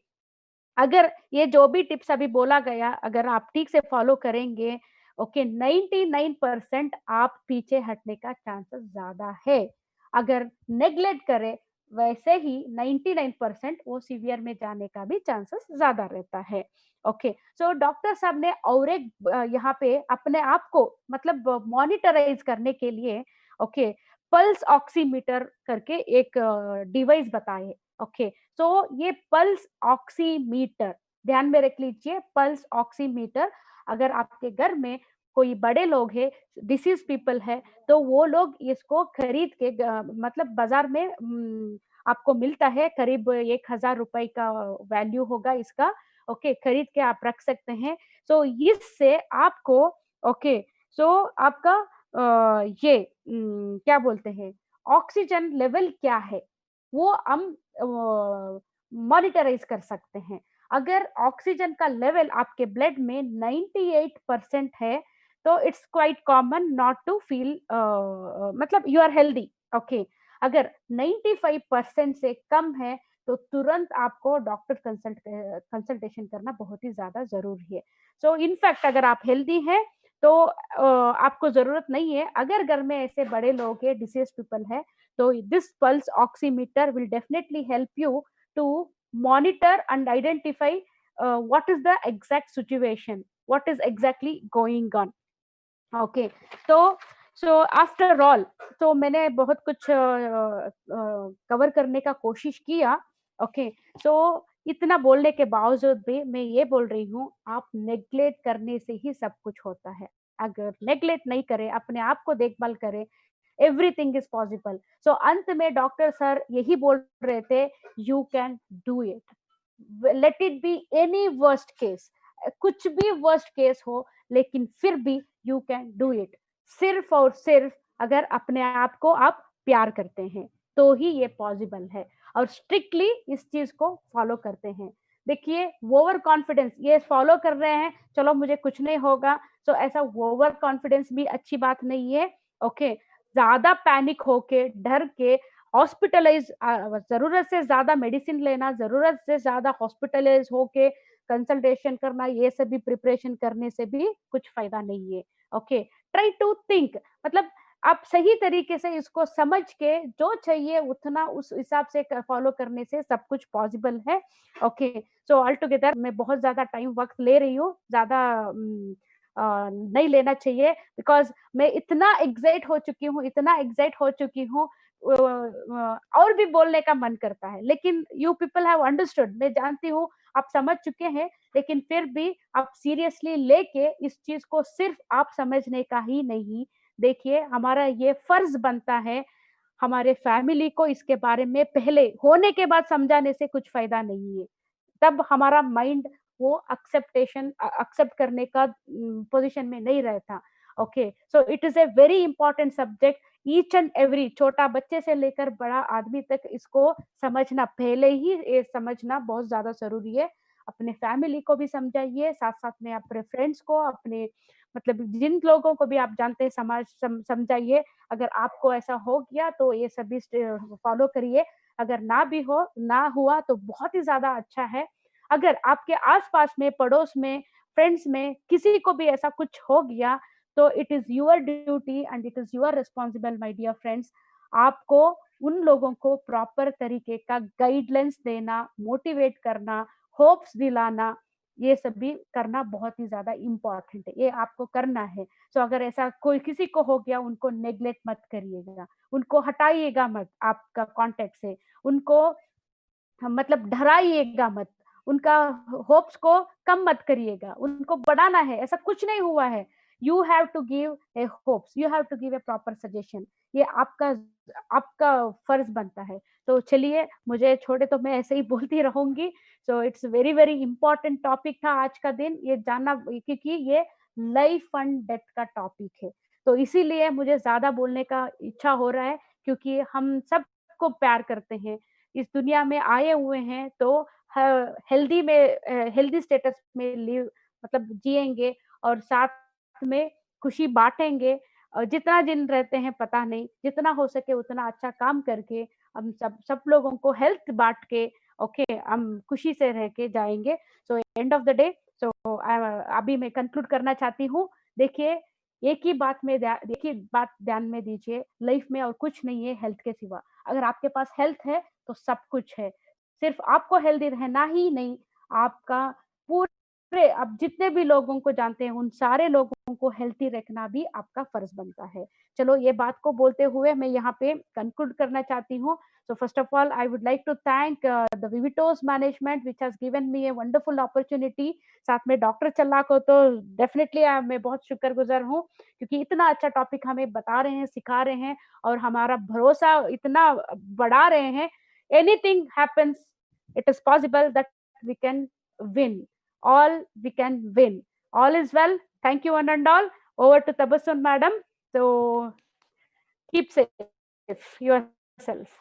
अगर ये जो भी टिप्स अभी बोला गया, अगर आप ठीक से फॉलो करेंगे, ओके, 99% आप पीछे हटने का चांसेस ज्यादा है। अगर नेग्लेक्ट करें, वैसे ही 99% वो सीवियर में जाने का भी चांसेस ज्यादा रहता है। ओके, सो डॉक्टर साहब ने और एक यहाँ पे अपने आप को मतलब मॉनिटराइज करने के लिए, ओके, पल्स ऑक्सीमीटर करके एक डिवाइस बताए। ओके, तो ये पल्स ऑक्सीमीटर ध्यान में रख लीजिए, पल्स ऑक्सीमीटर। अगर आपके घर में कोई बड़े लोग हैं, डिसीज पीपल है, तो वो लोग इसको खरीद के मतलब बाजार में आपको मिलता है, करीब 1000 रुपए का वैल्यू होगा इसका। ओके, खरीद के आप रख सकते हैं। सो इससे आपको, ओके, सो आपका ये क्या बोलते हैं, ऑक्सीजन लेवल क्या है वो हम मॉनिटराइज कर सकते हैं। अगर ऑक्सीजन का लेवल आपके ब्लड में 98% है, तो it's quite common not to feel मतलब यू आर हेल्दी। ओके, अगर 95% से कम है तो तुरंत आपको डॉक्टर कंसल्टेशन करना बहुत ही ज्यादा जरूरी है। सो इनफैक्ट अगर आप हेल्दी हैं तो आपको जरूरत नहीं है। अगर घर में ऐसे बड़े लोग हैं, डिसीज पीपल है, so this pulse oximeter will definitely help you to monitor and identify what is the exact situation, what is exactly going on. Okay, so after all, तो मैंने बहुत कुछ कवर करने का कोशिश किया। ओके, सो इतना बोलने के बावजूद भी मैं ये बोल रही हूँ, आप नेग्लेक्ट करने से ही सब कुछ होता है। अगर नेग्लेक्ट नहीं करें, अपने आप को देखभाल करें, एवरीथिंग इज पॉसिबल। सो अंत में डॉक्टर सर यही बोल रहे थे, you can do it, let it be any worst case, कुछ भी वर्स्ट केस हो, लेकिन फिर भी यू कैन डू इट। सिर्फ और सिर्फ अगर अपने आप को आप प्यार करते हैं तो ही ये पॉसिबल है, और स्ट्रिक्टली इस चीज को फॉलो करते हैं। देखिए, ओवर कॉन्फिडेंस, ये फॉलो कर रहे हैं, चलो मुझे कुछ नहीं होगा, तो ऐसा ओवर कॉन्फिडेंस भी अच्छी बात नहीं है। ओके, ज्यादा पैनिक होके, डर के हॉस्पिटलाइज, जरूरत से ज्यादा मेडिसिन लेना, जरूरत से ज्यादा हॉस्पिटलाइज होके कंसल्टेशन करना, ये सभी प्रिपरेशन करने से भी कुछ फायदा नहीं है। ओके, ट्राई टू थिंक, मतलब आप सही तरीके से इसको समझ के जो चाहिए उतना उस हिसाब से फॉलो करने से सब कुछ पॉसिबल है। ओके, सो ऑल टुगेदर मैं बहुत ज्यादा टाइम वक्त ले रही हूँ, ज्यादा नहीं लेना चाहिए, बिकॉज मैं इतना एग्जाइट हो चुकी हूँ, इतना एग्जाइट हो चुकी हूँ, और भी बोलने का मन करता है, लेकिन यू पीपल हैव अंडरस्टूड, मैं जानती हूँ आप समझ चुके हैं, लेकिन फिर भी आप सीरियसली लेके इस चीज को सिर्फ आप समझने का ही नहीं, देखिए हमारा ये फर्ज बनता है हमारे फैमिली को इसके बारे में पहले, होने के बाद समझाने से कुछ फायदा नहीं है, तब हमारा माइंड वो एक्सेप्ट करने का पोजीशन में नहीं रहता। Okay, so it is a very important subject, each and every, छोटा बच्चे से लेकर बड़ा आदमी तक इसको समझना, पहले ही ये समझना बहुत ज्यादा जरूरी है। अपने फैमिली को भी समझाइए, साथ साथ में अपने फ्रेंड्स को, अपने मतलब जिन लोगों को भी आप जानते हैं समझाइए। अगर आपको ऐसा हो गया तो ये सभी फॉलो करिए, अगर ना भी हो, ना हुआ तो बहुत ही ज्यादा अच्छा है। अगर आपके आसपास में, पड़ोस में, फ्रेंड्स में किसी को भी ऐसा कुछ हो गया तो it is your duty and it is your responsible my dear friends, आपको उन लोगों को प्रॉपर तरीके का गाइडलाइंस देना, मोटिवेट करना, होप्स दिलाना, ये सब भी करना बहुत ही ज्यादा इम्पोर्टेंट है, ये आपको करना है। सो अगर ऐसा कोई किसी को हो गया, उनको नेग्लेक्ट मत करिएगा, उनको हटाइएगा मत आपका कांटेक्ट से, उनको मतलब डराइएगा मत, उनका होप्स को कम मत करिएगा, उनको बढ़ाना है, ऐसा कुछ नहीं हुआ है। You have to give a hopes, you have to give a proper suggestion, ये आपका आपका फर्ज बनता है। तो चलिए, मुझे छोड़े तो मैं ऐसे ही बोलती रहूंगी। So it's very very important topic था आज का दिन, ये जानना, क्योंकि ये लाइफ एंड डेथ का टॉपिक है, तो इसीलिए मुझे ज्यादा बोलने का इच्छा हो रहा है, क्योंकि हम सबको प्यार करते हैं, इस दुनिया में आए हुए हैं तो हेल्दी में, हेल्दी स्टेटस में लिव, मतलब जिएंगे और साथ में खुशी बांटेंगे, और जितना दिन रहते हैं पता नहीं, जितना हो सके उतना अच्छा काम करके हम सब लोगों को हेल्थ बांट के, ओके, हम खुशी से रह के जाएंगे। So end of the day, so अभी मैं कंक्लूड करना चाहती हूँ। देखिए, एक ही बात में एक ही बात ध्यान में दीजिए, लाइफ में और कुछ नहीं है हेल्थ के सिवा। अगर आपके पास हेल्थ है तो सब कुछ है। सिर्फ आपको हेल्दी रहना ही नहीं, आपका पूरे, आप जितने भी लोगों को जानते हैं उन सारे लोगों को हेल्थी रखना भी आपका फर्ज बनता है। चलो, ये बात को बोलते हुए मैं यहाँ पे कंक्लूड करना चाहती हूँ। So first of all, I would like to thank the Vivitos management which has given me a wonderful opportunity. साथ में डॉक्टर चल्ला को तो डेफिनेटली मैं बहुत शुक्रगुजार हूँ, क्योंकि इतना अच्छा टॉपिक हमें बता रहे हैं, सिखा रहे हैं, और हमारा भरोसा इतना बढ़ा रहे हैं। Anything happens, it is possible that we can win. All we can win. All is well. Thank you one and all. Over to Tabassum madam. So keep safe yourself.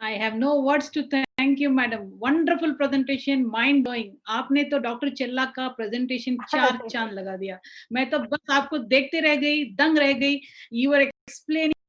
I have no words to thank you, madam. Wonderful presentation, mind blowing. आपने तो doctor चिल्ला का presentation 4 चांद लगा दिया। मैं तो बस आपको देखते रह गई, दंग रह गई। You were explaining